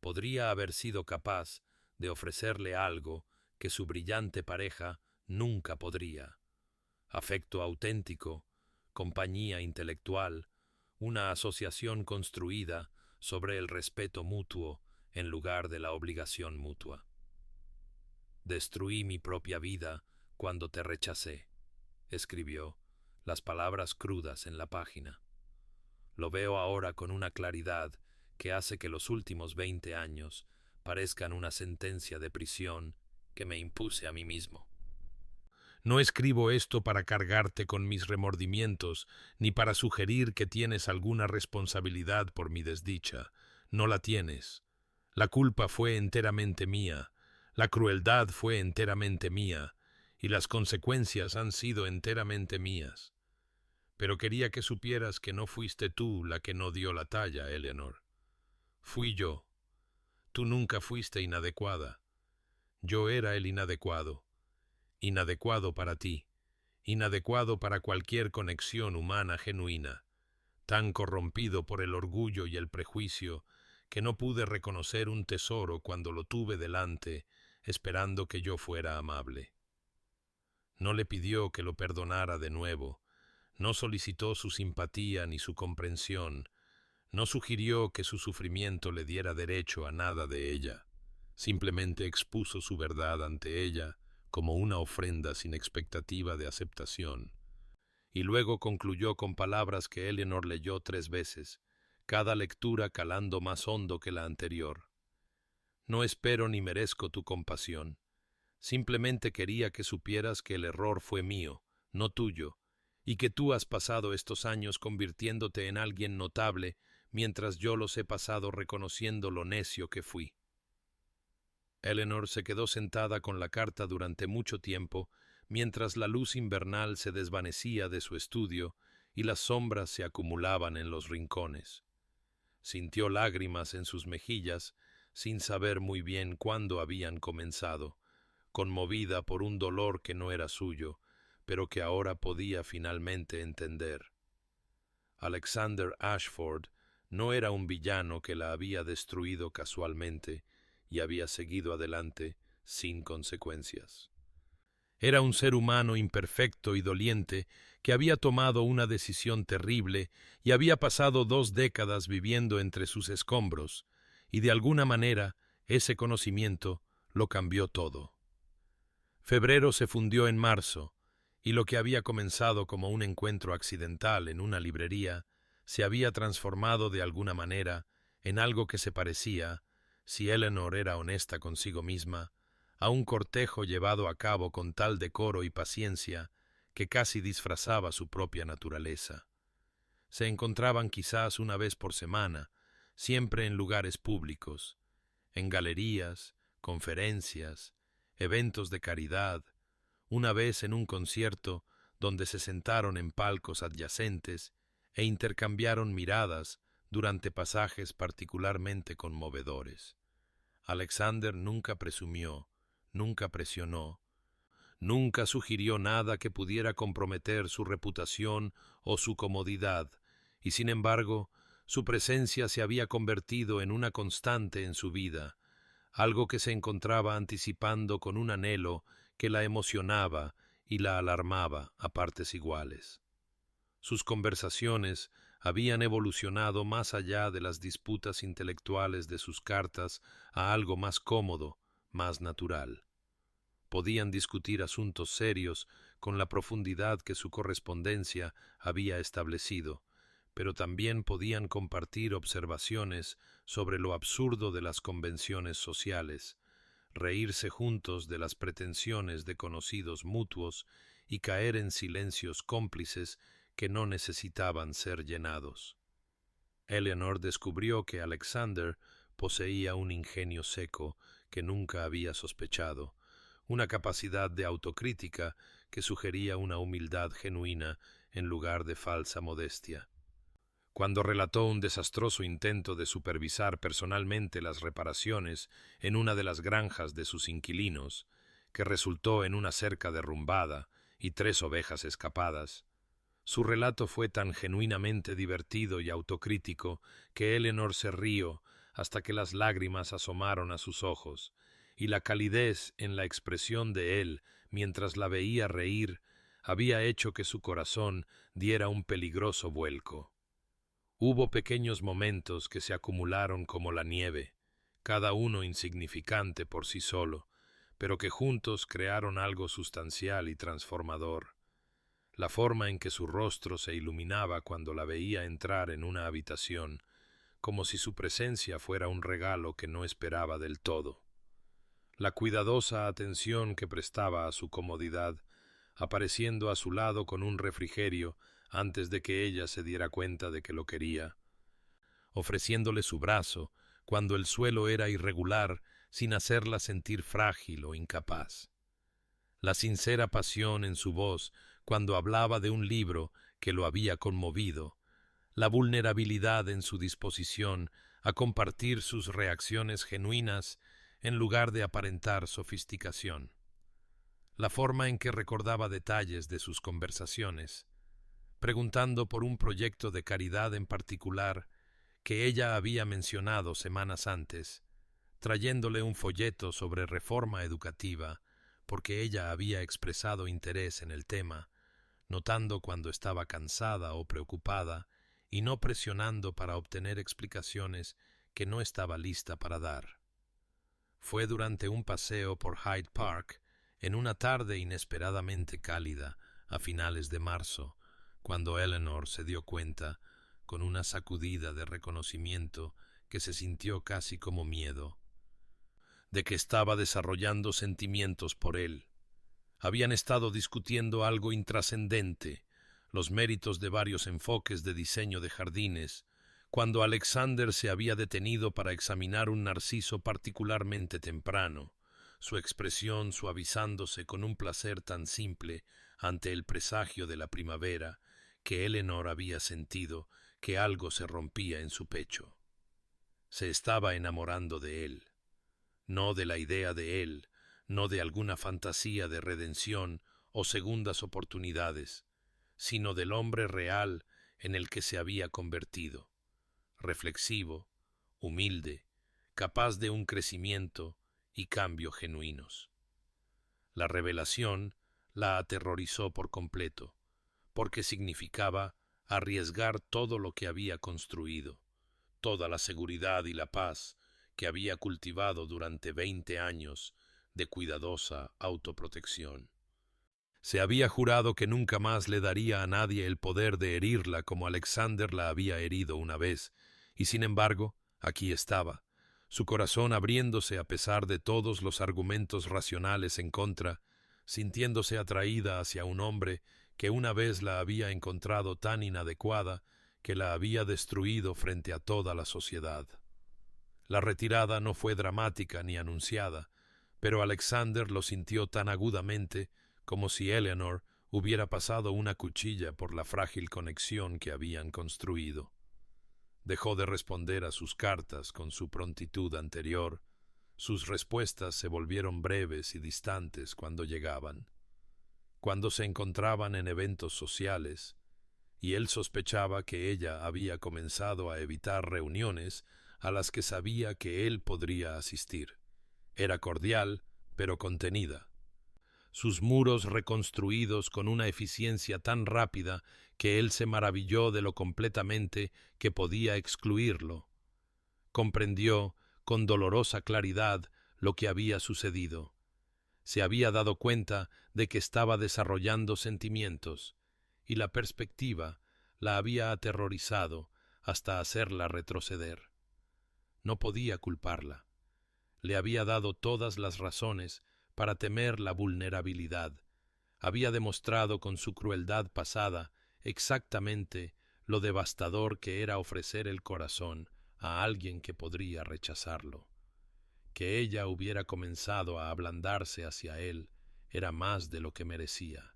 podría haber sido capaz de ofrecerle algo que su brillante pareja nunca podría: afecto auténtico, compañía intelectual, una asociación construida sobre el respeto mutuo en lugar de la obligación mutua. «Destruí mi propia vida cuando te rechacé», escribió, las palabras crudas en la página. Lo veo ahora con una claridad que hace que los últimos 20 años parezcan una sentencia de prisión que me impuse a mí mismo. No escribo esto para cargarte con mis remordimientos, ni para sugerir que tienes alguna responsabilidad por mi desdicha. No la tienes. La culpa fue enteramente mía, la crueldad fue enteramente mía, y las consecuencias han sido enteramente mías. Pero quería que supieras que no fuiste tú la que no dio la talla, Eleanor. Fui yo. Tú nunca fuiste inadecuada. Yo era el inadecuado. Inadecuado para ti, inadecuado para cualquier conexión humana genuina, tan corrompido por el orgullo y el prejuicio que no pude reconocer un tesoro cuando lo tuve delante, esperando que yo fuera amable. No le pidió que lo perdonara de nuevo, no solicitó su simpatía ni su comprensión, no sugirió que su sufrimiento le diera derecho a nada de ella, simplemente expuso su verdad ante ella como una ofrenda sin expectativa de aceptación, y luego concluyó con palabras que Eleanor leyó 3 veces, cada lectura calando más hondo que la anterior. No espero ni merezco tu compasión. Simplemente quería que supieras que el error fue mío, no tuyo, y que tú has pasado estos años convirtiéndote en alguien notable, mientras yo los he pasado reconociendo lo necio que fui. Eleanor se quedó sentada con la carta durante mucho tiempo, mientras la luz invernal se desvanecía de su estudio y las sombras se acumulaban en los rincones. Sintió lágrimas en sus mejillas, sin saber muy bien cuándo habían comenzado, conmovida por un dolor que no era suyo, pero que ahora podía finalmente entender. Alexander Ashford no era un villano que la había destruido casualmente y había seguido adelante sin consecuencias. Era un ser humano imperfecto y doliente que había tomado una decisión terrible y había pasado 2 décadas viviendo entre sus escombros, y de alguna manera ese conocimiento lo cambió todo. Febrero se fundió en marzo, y lo que había comenzado como un encuentro accidental en una librería se había transformado de alguna manera en algo que se parecía, si Eleanor era honesta consigo misma, a un cortejo llevado a cabo con tal decoro y paciencia que casi disfrazaba su propia naturaleza. Se encontraban quizás una vez por semana, siempre en lugares públicos, en galerías, conferencias, eventos de caridad, una vez en un concierto donde se sentaron en palcos adyacentes e intercambiaron miradas durante pasajes particularmente conmovedores. Alexander nunca presumió, nunca presionó, nunca sugirió nada que pudiera comprometer su reputación o su comodidad, y sin embargo, su presencia se había convertido en una constante en su vida, algo que se encontraba anticipando con un anhelo que la emocionaba y la alarmaba a partes iguales. Sus conversaciones habían evolucionado más allá de las disputas intelectuales de sus cartas a algo más cómodo, más natural. Podían discutir asuntos serios con la profundidad que su correspondencia había establecido, pero también podían compartir observaciones sobre lo absurdo de las convenciones sociales, reírse juntos de las pretensiones de conocidos mutuos y caer en silencios cómplices que no necesitaban ser llenados. Eleanor descubrió que Alexander poseía un ingenio seco que nunca había sospechado, una capacidad de autocrítica que sugería una humildad genuina en lugar de falsa modestia. Cuando relató un desastroso intento de supervisar personalmente las reparaciones en una de las granjas de sus inquilinos, que resultó en una cerca derrumbada y 3 ovejas escapadas, su relato fue tan genuinamente divertido y autocrítico que Eleanor se rió hasta que las lágrimas asomaron a sus ojos, y la calidez en la expresión de él mientras la veía reír había hecho que su corazón diera un peligroso vuelco. Hubo pequeños momentos que se acumularon como la nieve, cada uno insignificante por sí solo, pero que juntos crearon algo sustancial y transformador. La forma en que su rostro se iluminaba cuando la veía entrar en una habitación, como si su presencia fuera un regalo que no esperaba del todo. La cuidadosa atención que prestaba a su comodidad, apareciendo a su lado con un refrigerio antes de que ella se diera cuenta de que lo quería, ofreciéndole su brazo cuando el suelo era irregular sin hacerla sentir frágil o incapaz. La sincera pasión en su voz cuando hablaba de un libro que lo había conmovido, la vulnerabilidad en su disposición a compartir sus reacciones genuinas en lugar de aparentar sofisticación, la forma en que recordaba detalles de sus conversaciones, preguntando por un proyecto de caridad en particular que ella había mencionado semanas antes, trayéndole un folleto sobre reforma educativa, porque ella había expresado interés en el tema, notando cuando estaba cansada o preocupada y no presionando para obtener explicaciones que no estaba lista para dar. Fue durante un paseo por Hyde Park, en una tarde inesperadamente cálida, a finales de marzo, cuando Eleanor se dio cuenta, con una sacudida de reconocimiento que se sintió casi como miedo, de que estaba desarrollando sentimientos por él. Habían estado discutiendo algo intrascendente, los méritos de varios enfoques de diseño de jardines, cuando Alexander se había detenido para examinar un narciso particularmente temprano, su expresión suavizándose con un placer tan simple ante el presagio de la primavera que Eleanor había sentido que algo se rompía en su pecho. Se estaba enamorando de él, no de la idea de él, no de alguna fantasía de redención o segundas oportunidades, sino del hombre real en el que se había convertido, reflexivo, humilde, capaz de un crecimiento y cambio genuinos. La revelación la aterrorizó por completo, porque significaba arriesgar todo lo que había construido, toda la seguridad y la paz que había cultivado durante 20 años de cuidadosa autoprotección. Se había jurado que nunca más le daría a nadie el poder de herirla como Alexander la había herido una vez, y sin embargo, aquí estaba, su corazón abriéndose a pesar de todos los argumentos racionales en contra, sintiéndose atraída hacia un hombre que una vez la había encontrado tan inadecuada que la había destruido frente a toda la sociedad. La retirada no fue dramática ni anunciada, pero Alexander lo sintió tan agudamente como si Eleanor hubiera pasado una cuchilla por la frágil conexión que habían construido. Dejó de responder a sus cartas con su prontitud anterior. Sus respuestas se volvieron breves y distantes cuando llegaban. Cuando se encontraban en eventos sociales, y él sospechaba que ella había comenzado a evitar reuniones a las que sabía que él podría asistir. Era cordial, pero contenida. Sus muros reconstruidos con una eficiencia tan rápida que él se maravilló de lo completamente que podía excluirlo. Comprendió con dolorosa claridad lo que había sucedido. Se había dado cuenta de que estaba desarrollando sentimientos, y la perspectiva la había aterrorizado hasta hacerla retroceder. No podía culparla. Le había dado todas las razones para temer la vulnerabilidad. Había demostrado con su crueldad pasada exactamente lo devastador que era ofrecer el corazón a alguien que podría rechazarlo. Que ella hubiera comenzado a ablandarse hacia él era más de lo que merecía,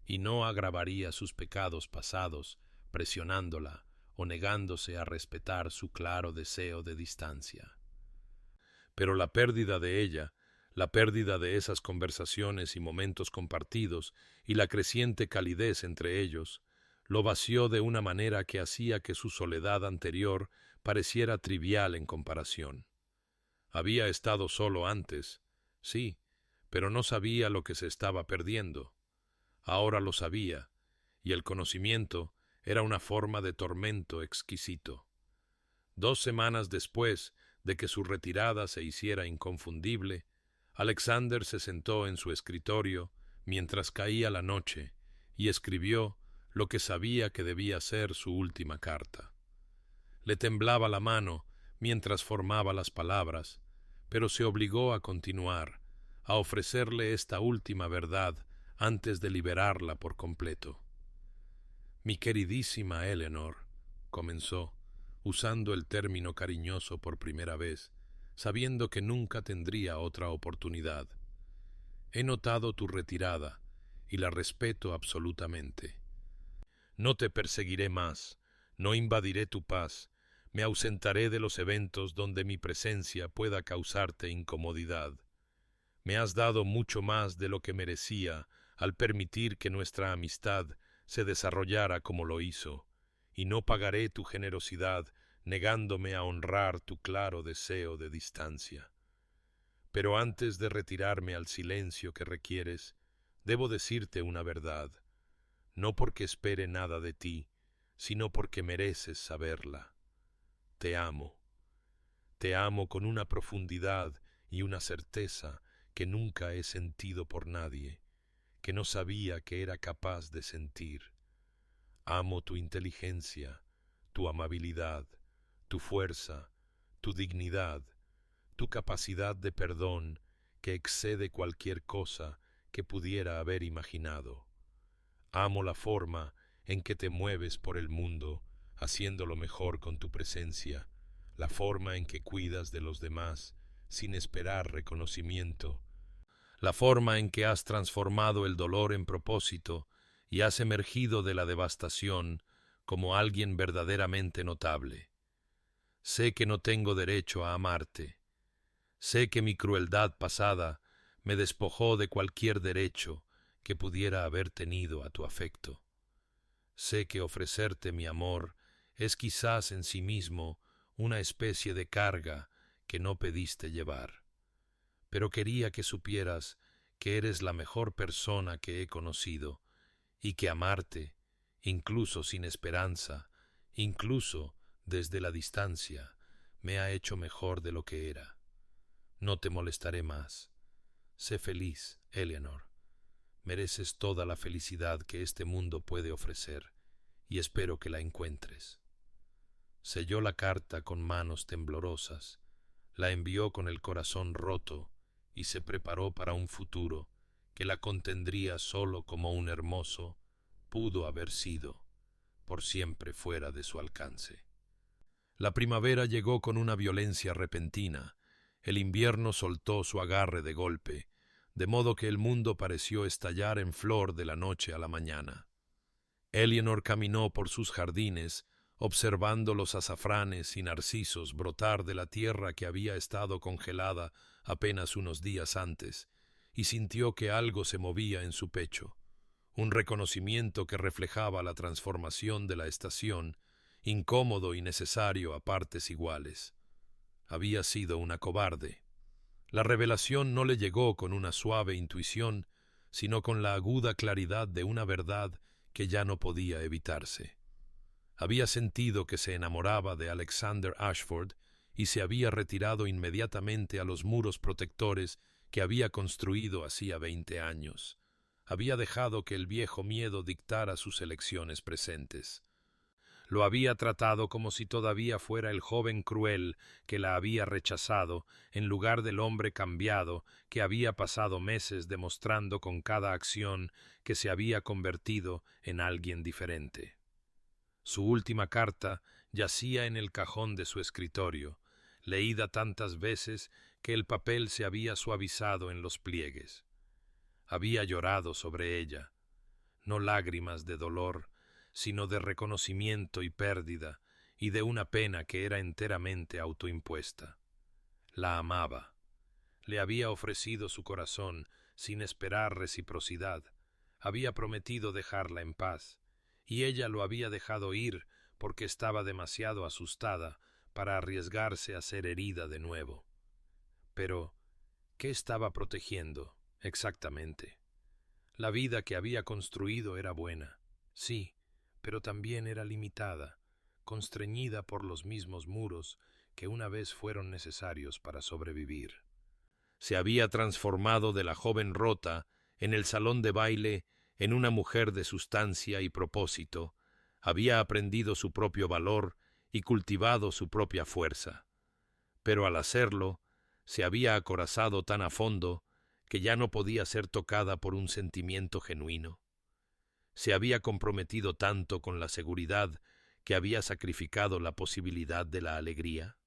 y no agravaría sus pecados pasados presionándola o negándose a respetar su claro deseo de distancia. Pero la pérdida de ella, la pérdida de esas conversaciones y momentos compartidos y la creciente calidez entre ellos, lo vació de una manera que hacía que su soledad anterior pareciera trivial en comparación. Había estado solo antes, sí, pero no sabía lo que se estaba perdiendo. Ahora lo sabía, y el conocimiento era una forma de tormento exquisito. 2 semanas después de que su retirada se hiciera inconfundible, Alexander se sentó en su escritorio mientras caía la noche y escribió lo que sabía que debía ser su última carta. Le temblaba la mano mientras formaba las palabras, pero se obligó a continuar, a ofrecerle esta última verdad antes de liberarla por completo. Mi queridísima Eleanor, comenzó, usando el término cariñoso por primera vez, sabiendo que nunca tendría otra oportunidad. He notado tu retirada y la respeto absolutamente. No te perseguiré más, no invadiré tu paz, me ausentaré de los eventos donde mi presencia pueda causarte incomodidad. Me has dado mucho más de lo que merecía al permitir que nuestra amistad se desarrollara como lo hizo, y no pagaré tu generosidad negándome a honrar tu claro deseo de distancia. Pero antes de retirarme al silencio que requieres, debo decirte una verdad, no porque espere nada de ti, sino porque mereces saberla. Te amo con una profundidad y una certeza que nunca he sentido por nadie, que no sabía que era capaz de sentir. Amo tu inteligencia, tu amabilidad, tu fuerza, tu dignidad, tu capacidad de perdón que excede cualquier cosa que pudiera haber imaginado. Amo la forma en que te mueves por el mundo, haciéndolo mejor con tu presencia, la forma en que cuidas de los demás sin esperar reconocimiento, la forma en que has transformado el dolor en propósito y has emergido de la devastación como alguien verdaderamente notable. Sé que no tengo derecho a amarte. Sé que mi crueldad pasada me despojó de cualquier derecho que pudiera haber tenido a tu afecto. Sé que ofrecerte mi amor es quizás en sí mismo una especie de carga que no pediste llevar. Pero quería que supieras que eres la mejor persona que he conocido y que amarte, incluso sin esperanza, incluso desde la distancia, me ha hecho mejor de lo que era. No te molestaré más. Sé feliz, Eleanor. Mereces toda la felicidad que este mundo puede ofrecer, y espero que la encuentres. Selló la carta con manos temblorosas, la envió con el corazón roto y se preparó para un futuro que la contendría solo como un hermoso pudo haber sido, por siempre fuera de su alcance. La primavera llegó con una violencia repentina, el invierno soltó su agarre de golpe, de modo que el mundo pareció estallar en flor de la noche a la mañana. Eleanor caminó por sus jardines, observando los azafranes y narcisos brotar de la tierra que había estado congelada apenas unos días antes, y sintió que algo se movía en su pecho, un reconocimiento que reflejaba la transformación de la estación, incómodo y necesario a partes iguales. Había sido una cobarde. La revelación no le llegó con una suave intuición, sino con la aguda claridad de una verdad que ya no podía evitarse. Había sentido que se enamoraba de Alexander Ashford y se había retirado inmediatamente a los muros protectores que había construido hacía 20 años. Había dejado que el viejo miedo dictara sus elecciones presentes. Lo había tratado como si todavía fuera el joven cruel que la había rechazado, en lugar del hombre cambiado que había pasado meses demostrando con cada acción que se había convertido en alguien diferente. Su última carta yacía en el cajón de su escritorio, leída tantas veces que el papel se había suavizado en los pliegues. Había llorado sobre ella, no lágrimas de dolor, sino de reconocimiento y pérdida, y de una pena que era enteramente autoimpuesta. La amaba. Le había ofrecido su corazón sin esperar reciprocidad. Había prometido dejarla en paz, y ella lo había dejado ir porque estaba demasiado asustada para arriesgarse a ser herida de nuevo. Pero, ¿qué estaba protegiendo exactamente? La vida que había construido era buena, sí, pero también era limitada, constreñida por los mismos muros que una vez fueron necesarios para sobrevivir. Se había transformado de la joven rota en el salón de baile en una mujer de sustancia y propósito, había aprendido su propio valor y cultivado su propia fuerza. Pero al hacerlo, se había acorazado tan a fondo que ya no podía ser tocada por un sentimiento genuino. Se había comprometido tanto con la seguridad que había sacrificado la posibilidad de la alegría.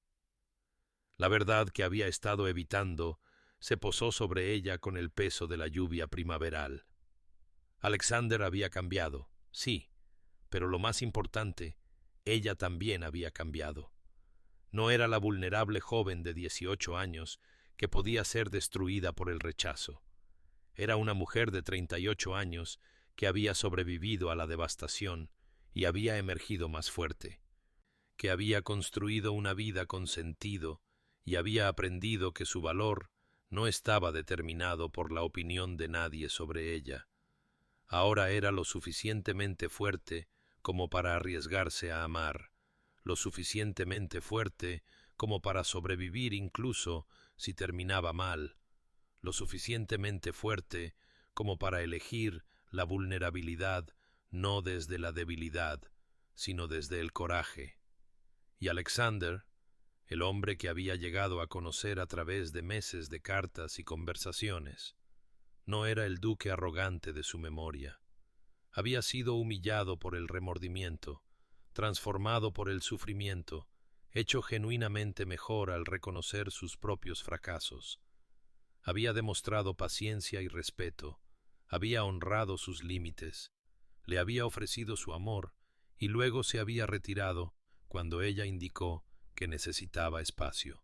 La verdad que había estado evitando se posó sobre ella con el peso de la lluvia primaveral. Alexander había cambiado, sí, pero lo más importante, ella también había cambiado. No era la vulnerable joven de 18 años que podía ser destruida por el rechazo. Era una mujer de 38 años que había sobrevivido a la devastación y había emergido más fuerte, que había construido una vida con sentido y había aprendido que su valor no estaba determinado por la opinión de nadie sobre ella. Ahora era lo suficientemente fuerte como para arriesgarse a amar, lo suficientemente fuerte como para sobrevivir incluso si terminaba mal, lo suficientemente fuerte como para elegir la vulnerabilidad no desde la debilidad, sino desde el coraje. Y Alexander, el hombre que había llegado a conocer a través de meses de cartas y conversaciones, no era el duque arrogante de su memoria. Había sido humillado por el remordimiento, transformado por el sufrimiento, hecho genuinamente mejor al reconocer sus propios fracasos. Había demostrado paciencia y respeto, había honrado sus límites, le había ofrecido su amor y luego se había retirado cuando ella indicó que necesitaba espacio.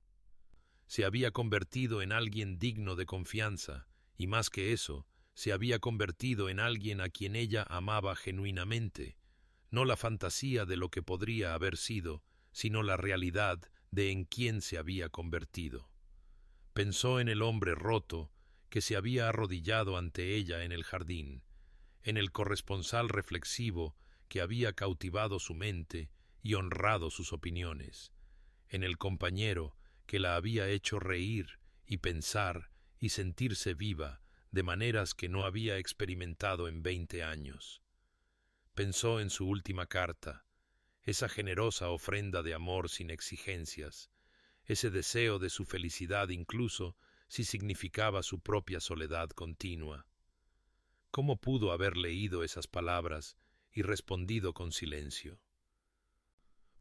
Se había convertido en alguien digno de confianza, y más que eso, se había convertido en alguien a quien ella amaba genuinamente, no la fantasía de lo que podría haber sido, sino la realidad de en quién se había convertido. Pensó en el hombre roto que se había arrodillado ante ella en el jardín, en el corresponsal reflexivo que había cautivado su mente y honrado sus opiniones, en el compañero que la había hecho reír y pensar y sentirse viva de maneras que no había experimentado en 20 años. Pensó en su última carta, esa generosa ofrenda de amor sin exigencias, ese deseo de su felicidad incluso si significaba su propia soledad continua. ¿Cómo pudo haber leído esas palabras y respondido con silencio?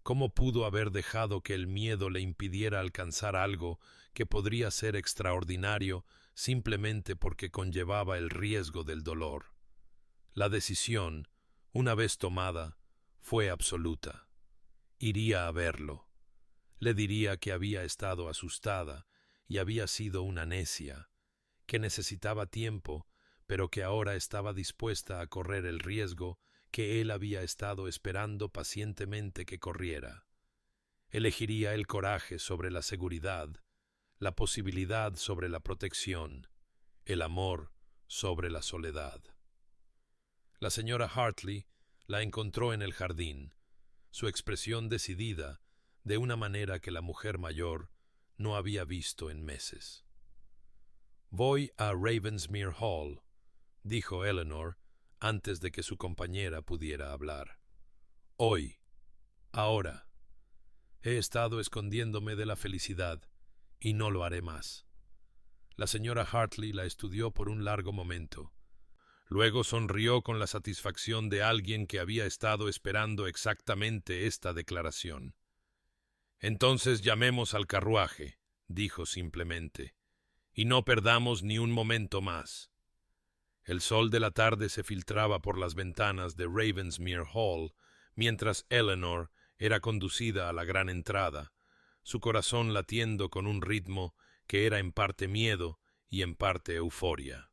¿Cómo pudo haber dejado que el miedo le impidiera alcanzar algo que podría ser extraordinario simplemente porque conllevaba el riesgo del dolor? La decisión, una vez tomada, fue absoluta. Iría a verlo. Le diría que había estado asustada y había sido una necia, que necesitaba tiempo, pero que ahora estaba dispuesta a correr el riesgo que él había estado esperando pacientemente que corriera. Elegiría el coraje sobre la seguridad, la posibilidad sobre la protección, el amor sobre la soledad. La señora Hartley la encontró en el jardín, su expresión decidida, de una manera que la mujer mayor no había visto en meses. «Voy a Ravensmere Hall», dijo Eleanor, antes de que su compañera pudiera hablar. «Hoy. Ahora. He estado escondiéndome de la felicidad, y no lo haré más». La señora Hartley la estudió por un largo momento. Luego sonrió con la satisfacción de alguien que había estado esperando exactamente esta declaración. «Entonces llamemos al carruaje», dijo simplemente, «y no perdamos ni un momento más». El sol de la tarde se filtraba por las ventanas de Ravensmere Hall mientras Eleanor era conducida a la gran entrada, su corazón latiendo con un ritmo que era en parte miedo y en parte euforia.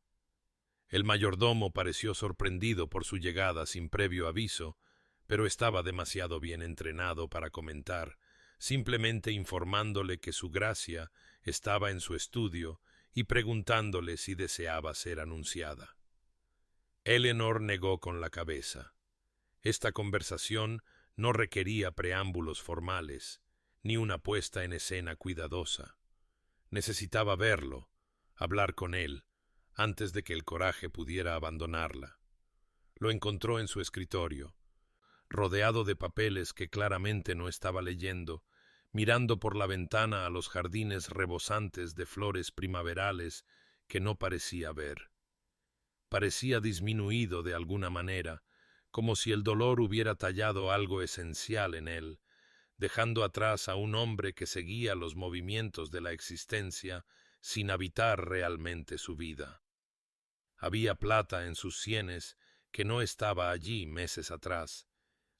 El mayordomo pareció sorprendido por su llegada sin previo aviso, pero estaba demasiado bien entrenado para comentar, simplemente informándole que su gracia estaba en su estudio y preguntándole si deseaba ser anunciada. Eleanor negó con la cabeza. Esta conversación no requería preámbulos formales, ni una puesta en escena cuidadosa. Necesitaba verlo, hablar con él, antes de que el coraje pudiera abandonarla. Lo encontró en su escritorio, rodeado de papeles que claramente no estaba leyendo, mirando por la ventana a los jardines rebosantes de flores primaverales que no parecía ver. Parecía disminuido de alguna manera, como si el dolor hubiera tallado algo esencial en él, dejando atrás a un hombre que seguía los movimientos de la existencia sin habitar realmente su vida. Había plata en sus sienes que no estaba allí meses atrás,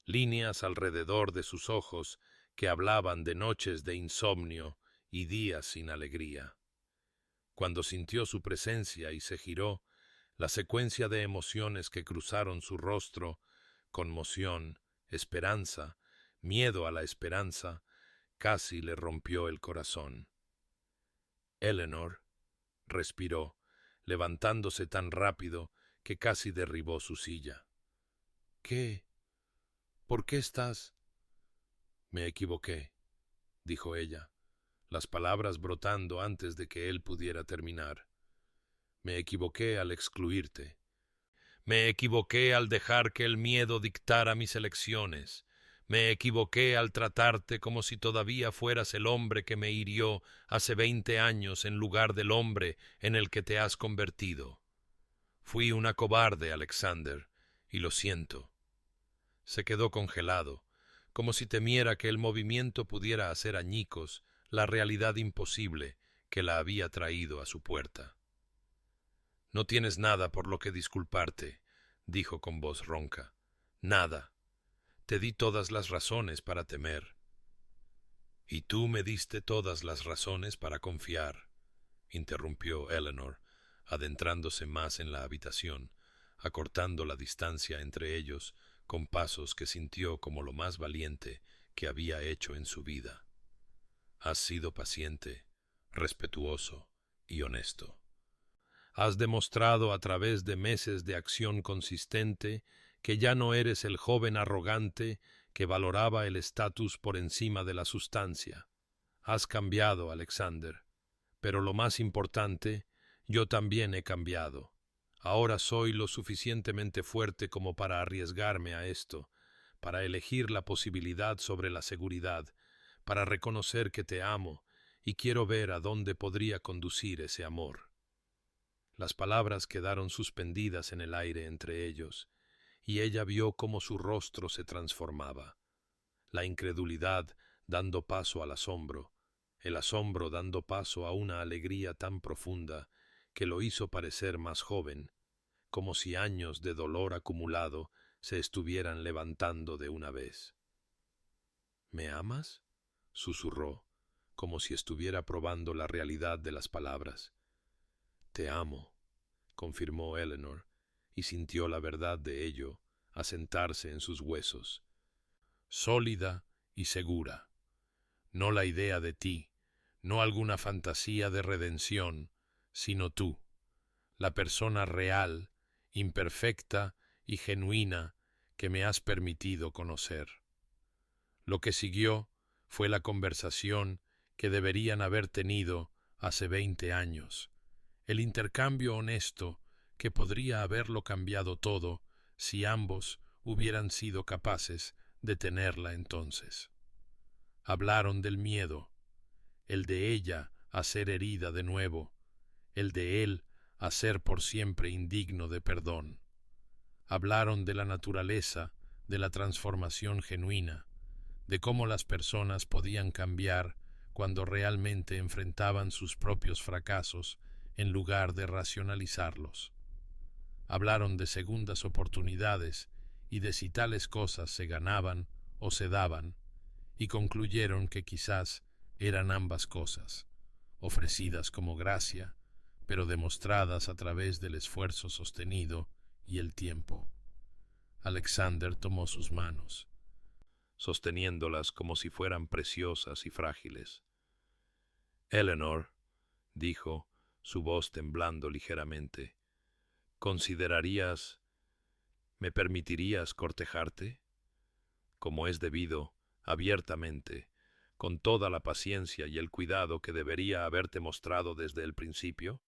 líneas alrededor de sus ojos que hablaban de noches de insomnio y días sin alegría. Cuando sintió su presencia y se giró, la secuencia de emociones que cruzaron su rostro, conmoción, esperanza, miedo a la esperanza, casi le rompió el corazón. Eleanor respiró, levantándose tan rápido que casi derribó su silla. «¿Qué? ¿Por qué estás?» «Me equivoqué», dijo ella, las palabras brotando antes de que él pudiera terminar. «Me equivoqué al excluirte. Me equivoqué al dejar que el miedo dictara mis elecciones. Me equivoqué al tratarte como si todavía fueras el hombre que me hirió hace 20 años en lugar del hombre en el que te has convertido. Fui una cobarde, Alexander, y lo siento». Se quedó congelado, como si temiera que el movimiento pudiera hacer añicos la realidad imposible que la había traído a su puerta. «No tienes nada por lo que disculparte», dijo con voz ronca. «Nada. Te di todas las razones para temer». Y tú me diste todas las razones para confiar, interrumpió Eleanor, adentrándose más en la habitación, acortando la distancia entre ellos con pasos que sintió como lo más valiente que había hecho en su vida. Has sido paciente, respetuoso y honesto. Has demostrado a través de meses de acción consistente que ya no eres el joven arrogante que valoraba el estatus por encima de la sustancia. Has cambiado, Alexander, pero lo más importante, yo también he cambiado. Ahora soy lo suficientemente fuerte como para arriesgarme a esto, para elegir la posibilidad sobre la seguridad, para reconocer que te amo y quiero ver a dónde podría conducir ese amor. Las palabras quedaron suspendidas en el aire entre ellos, y ella vio cómo su rostro se transformaba. La incredulidad dando paso al asombro, el asombro dando paso a una alegría tan profunda que lo hizo parecer más joven, como si años de dolor acumulado se estuvieran levantando de una vez. ¿Me amas?, susurró, como si estuviera probando la realidad de las palabras. Te amo, confirmó Eleanor, y sintió la verdad de ello asentarse en sus huesos. Sólida y segura. No la idea de ti, no alguna fantasía de redención, sino tú, la persona real, imperfecta y genuina que me has permitido conocer. Lo que siguió fue la conversación que deberían haber tenido hace 20 años, el intercambio honesto que podría haberlo cambiado todo si ambos hubieran sido capaces de tenerla entonces. Hablaron del miedo, el de ella a ser herida de nuevo, el de él a ser por siempre indigno de perdón. Hablaron de la naturaleza de la transformación genuina, de cómo las personas podían cambiar cuando realmente enfrentaban sus propios fracasos en lugar de racionalizarlos. Hablaron de segundas oportunidades y de si tales cosas se ganaban o se daban, y concluyeron que quizás eran ambas cosas, ofrecidas como gracia, pero demostradas a través del esfuerzo sostenido y el tiempo. Alexander tomó sus manos, sosteniéndolas como si fueran preciosas y frágiles. Eleanor, dijo, su voz temblando ligeramente, ¿me permitirías cortejarte? Como es debido, abiertamente, con toda la paciencia y el cuidado que debería haberte mostrado desde el principio?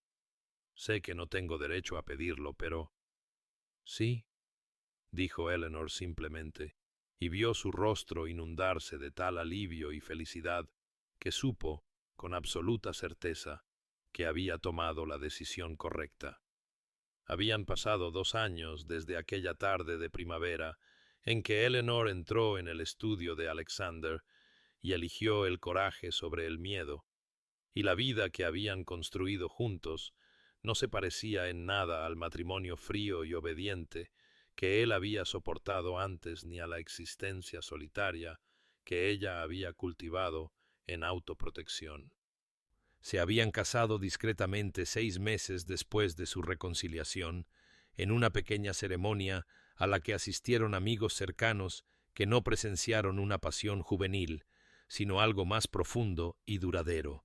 Sé que no tengo derecho a pedirlo, pero... Sí, dijo Eleanor simplemente, y vio su rostro inundarse de tal alivio y felicidad que supo, con absoluta certeza, que había tomado la decisión correcta. Habían pasado 2 años desde aquella tarde de primavera en que Eleanor entró en el estudio de Alexander y eligió el coraje sobre el miedo, y la vida que habían construido juntos no se parecía en nada al matrimonio frío y obediente que él había soportado antes ni a la existencia solitaria que ella había cultivado en autoprotección. Se habían casado discretamente 6 meses después de su reconciliación, en una pequeña ceremonia a la que asistieron amigos cercanos que no presenciaron una pasión juvenil, sino algo más profundo y duradero,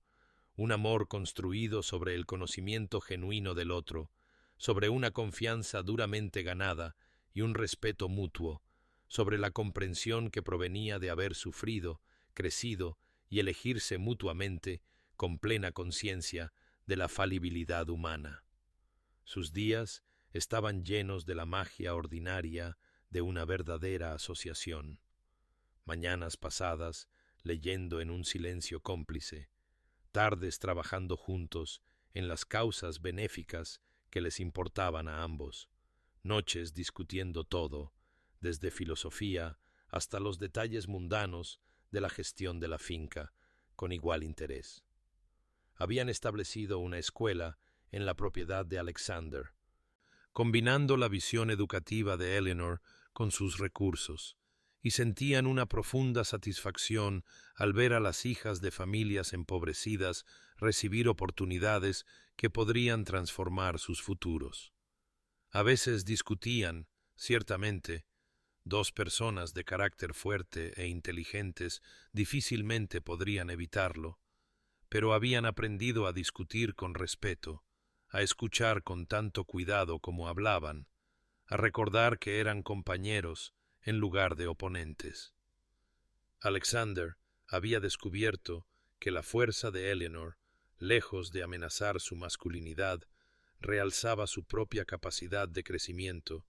un amor construido sobre el conocimiento genuino del otro, sobre una confianza duramente ganada y un respeto mutuo, sobre la comprensión que provenía de haber sufrido, crecido y elegirse mutuamente con plena conciencia de la falibilidad humana. Sus días estaban llenos de la magia ordinaria de una verdadera asociación. Mañanas pasadas leyendo en un silencio cómplice, tardes trabajando juntos en las causas benéficas que les importaban a ambos, noches discutiendo todo, desde filosofía hasta los detalles mundanos de la gestión de la finca, con igual interés. Habían establecido una escuela en la propiedad de Alexander, combinando la visión educativa de Eleanor con sus recursos, y sentían una profunda satisfacción al ver a las hijas de familias empobrecidas recibir oportunidades que podrían transformar sus futuros. A veces discutían, ciertamente. Dos personas de carácter fuerte e inteligentes difícilmente podrían evitarlo, pero habían aprendido a discutir con respeto, a escuchar con tanto cuidado como hablaban, a recordar que eran compañeros en lugar de oponentes. Alexander había descubierto que la fuerza de Eleanor, lejos de amenazar su masculinidad, realzaba su propia capacidad de crecimiento,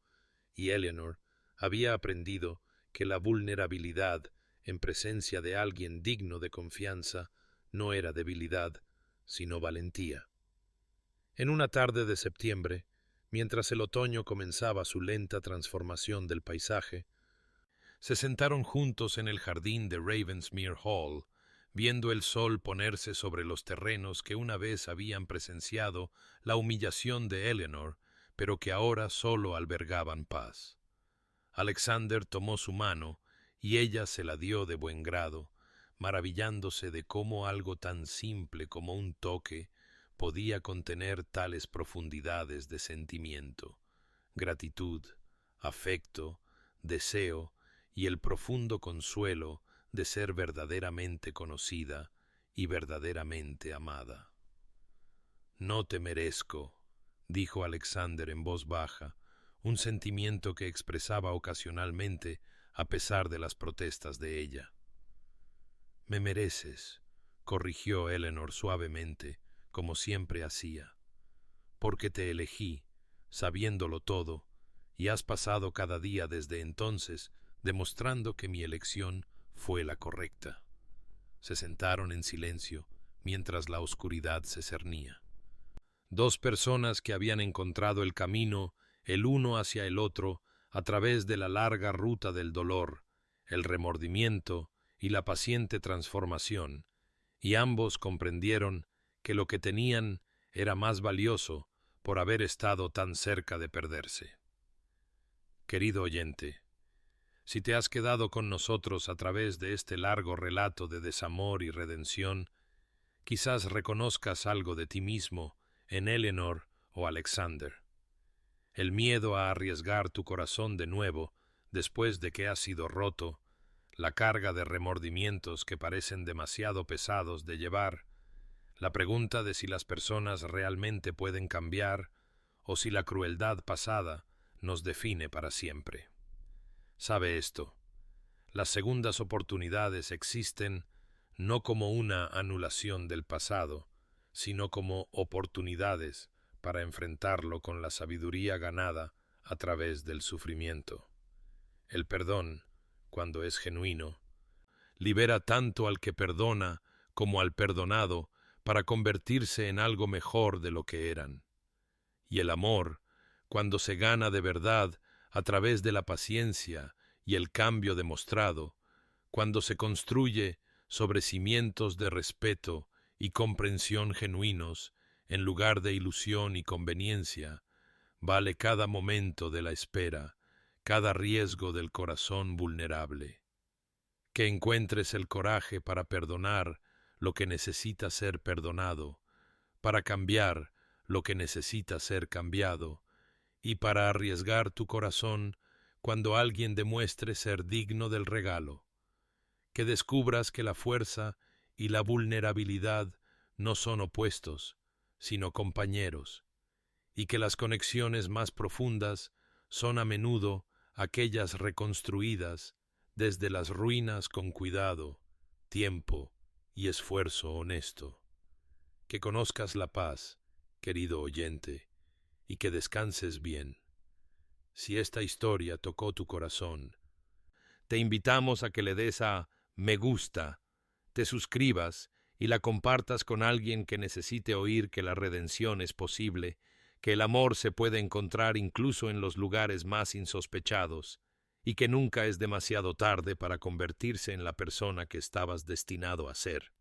y Eleanor había aprendido que la vulnerabilidad en presencia de alguien digno de confianza no era debilidad, sino valentía. En una tarde de septiembre, mientras el otoño comenzaba su lenta transformación del paisaje, se sentaron juntos en el jardín de Ravensmere Hall, viendo el sol ponerse sobre los terrenos que una vez habían presenciado la humillación de Eleanor, pero que ahora solo albergaban paz. Alexander tomó su mano y ella se la dio de buen grado, maravillándose de cómo algo tan simple como un toque podía contener tales profundidades de sentimiento, gratitud, afecto, deseo y el profundo consuelo de ser verdaderamente conocida y verdaderamente amada. «No te merezco», dijo Alexander en voz baja, un sentimiento que expresaba ocasionalmente a pesar de las protestas de ella. «Me mereces», corrigió Eleanor suavemente, como siempre hacía, «porque te elegí, sabiéndolo todo, y has pasado cada día desde entonces demostrando que mi elección fue la correcta». Se sentaron en silencio mientras la oscuridad se cernía. Dos personas que habían encontrado el camino el uno hacia el otro a través de la larga ruta del dolor, el remordimiento y la paciente transformación, y ambos comprendieron que lo que tenían era más valioso por haber estado tan cerca de perderse. Querido oyente, si te has quedado con nosotros a través de este largo relato de desamor y redención, quizás reconozcas algo de ti mismo en Eleanor o Alexander. El miedo a arriesgar tu corazón de nuevo después de que ha sido roto, la carga de remordimientos que parecen demasiado pesados de llevar, la pregunta de si las personas realmente pueden cambiar o si la crueldad pasada nos define para siempre. Sabe esto, las segundas oportunidades existen no como una anulación del pasado, sino como oportunidades para enfrentarlo con la sabiduría ganada a través del sufrimiento. El perdón, cuando es genuino, libera tanto al que perdona como al perdonado para convertirse en algo mejor de lo que eran. Y el amor, cuando se gana de verdad a través de la paciencia y el cambio demostrado, cuando se construye sobre cimientos de respeto y comprensión genuinos, en lugar de ilusión y conveniencia, vale cada momento de la espera, cada riesgo del corazón vulnerable. Que encuentres el coraje para perdonar lo que necesita ser perdonado, para cambiar lo que necesita ser cambiado, y para arriesgar tu corazón cuando alguien demuestre ser digno del regalo. Que descubras que la fuerza y la vulnerabilidad no son opuestos, sino compañeros, y que las conexiones más profundas son a menudo aquellas reconstruidas desde las ruinas con cuidado, tiempo y esfuerzo honesto. Que conozcas la paz, querido oyente, y que descanses bien. Si esta historia tocó tu corazón, te invitamos a que le des a me gusta, te suscribas y la compartas con alguien que necesite oír que la redención es posible, que el amor se puede encontrar incluso en los lugares más insospechados, y que nunca es demasiado tarde para convertirse en la persona que estabas destinado a ser.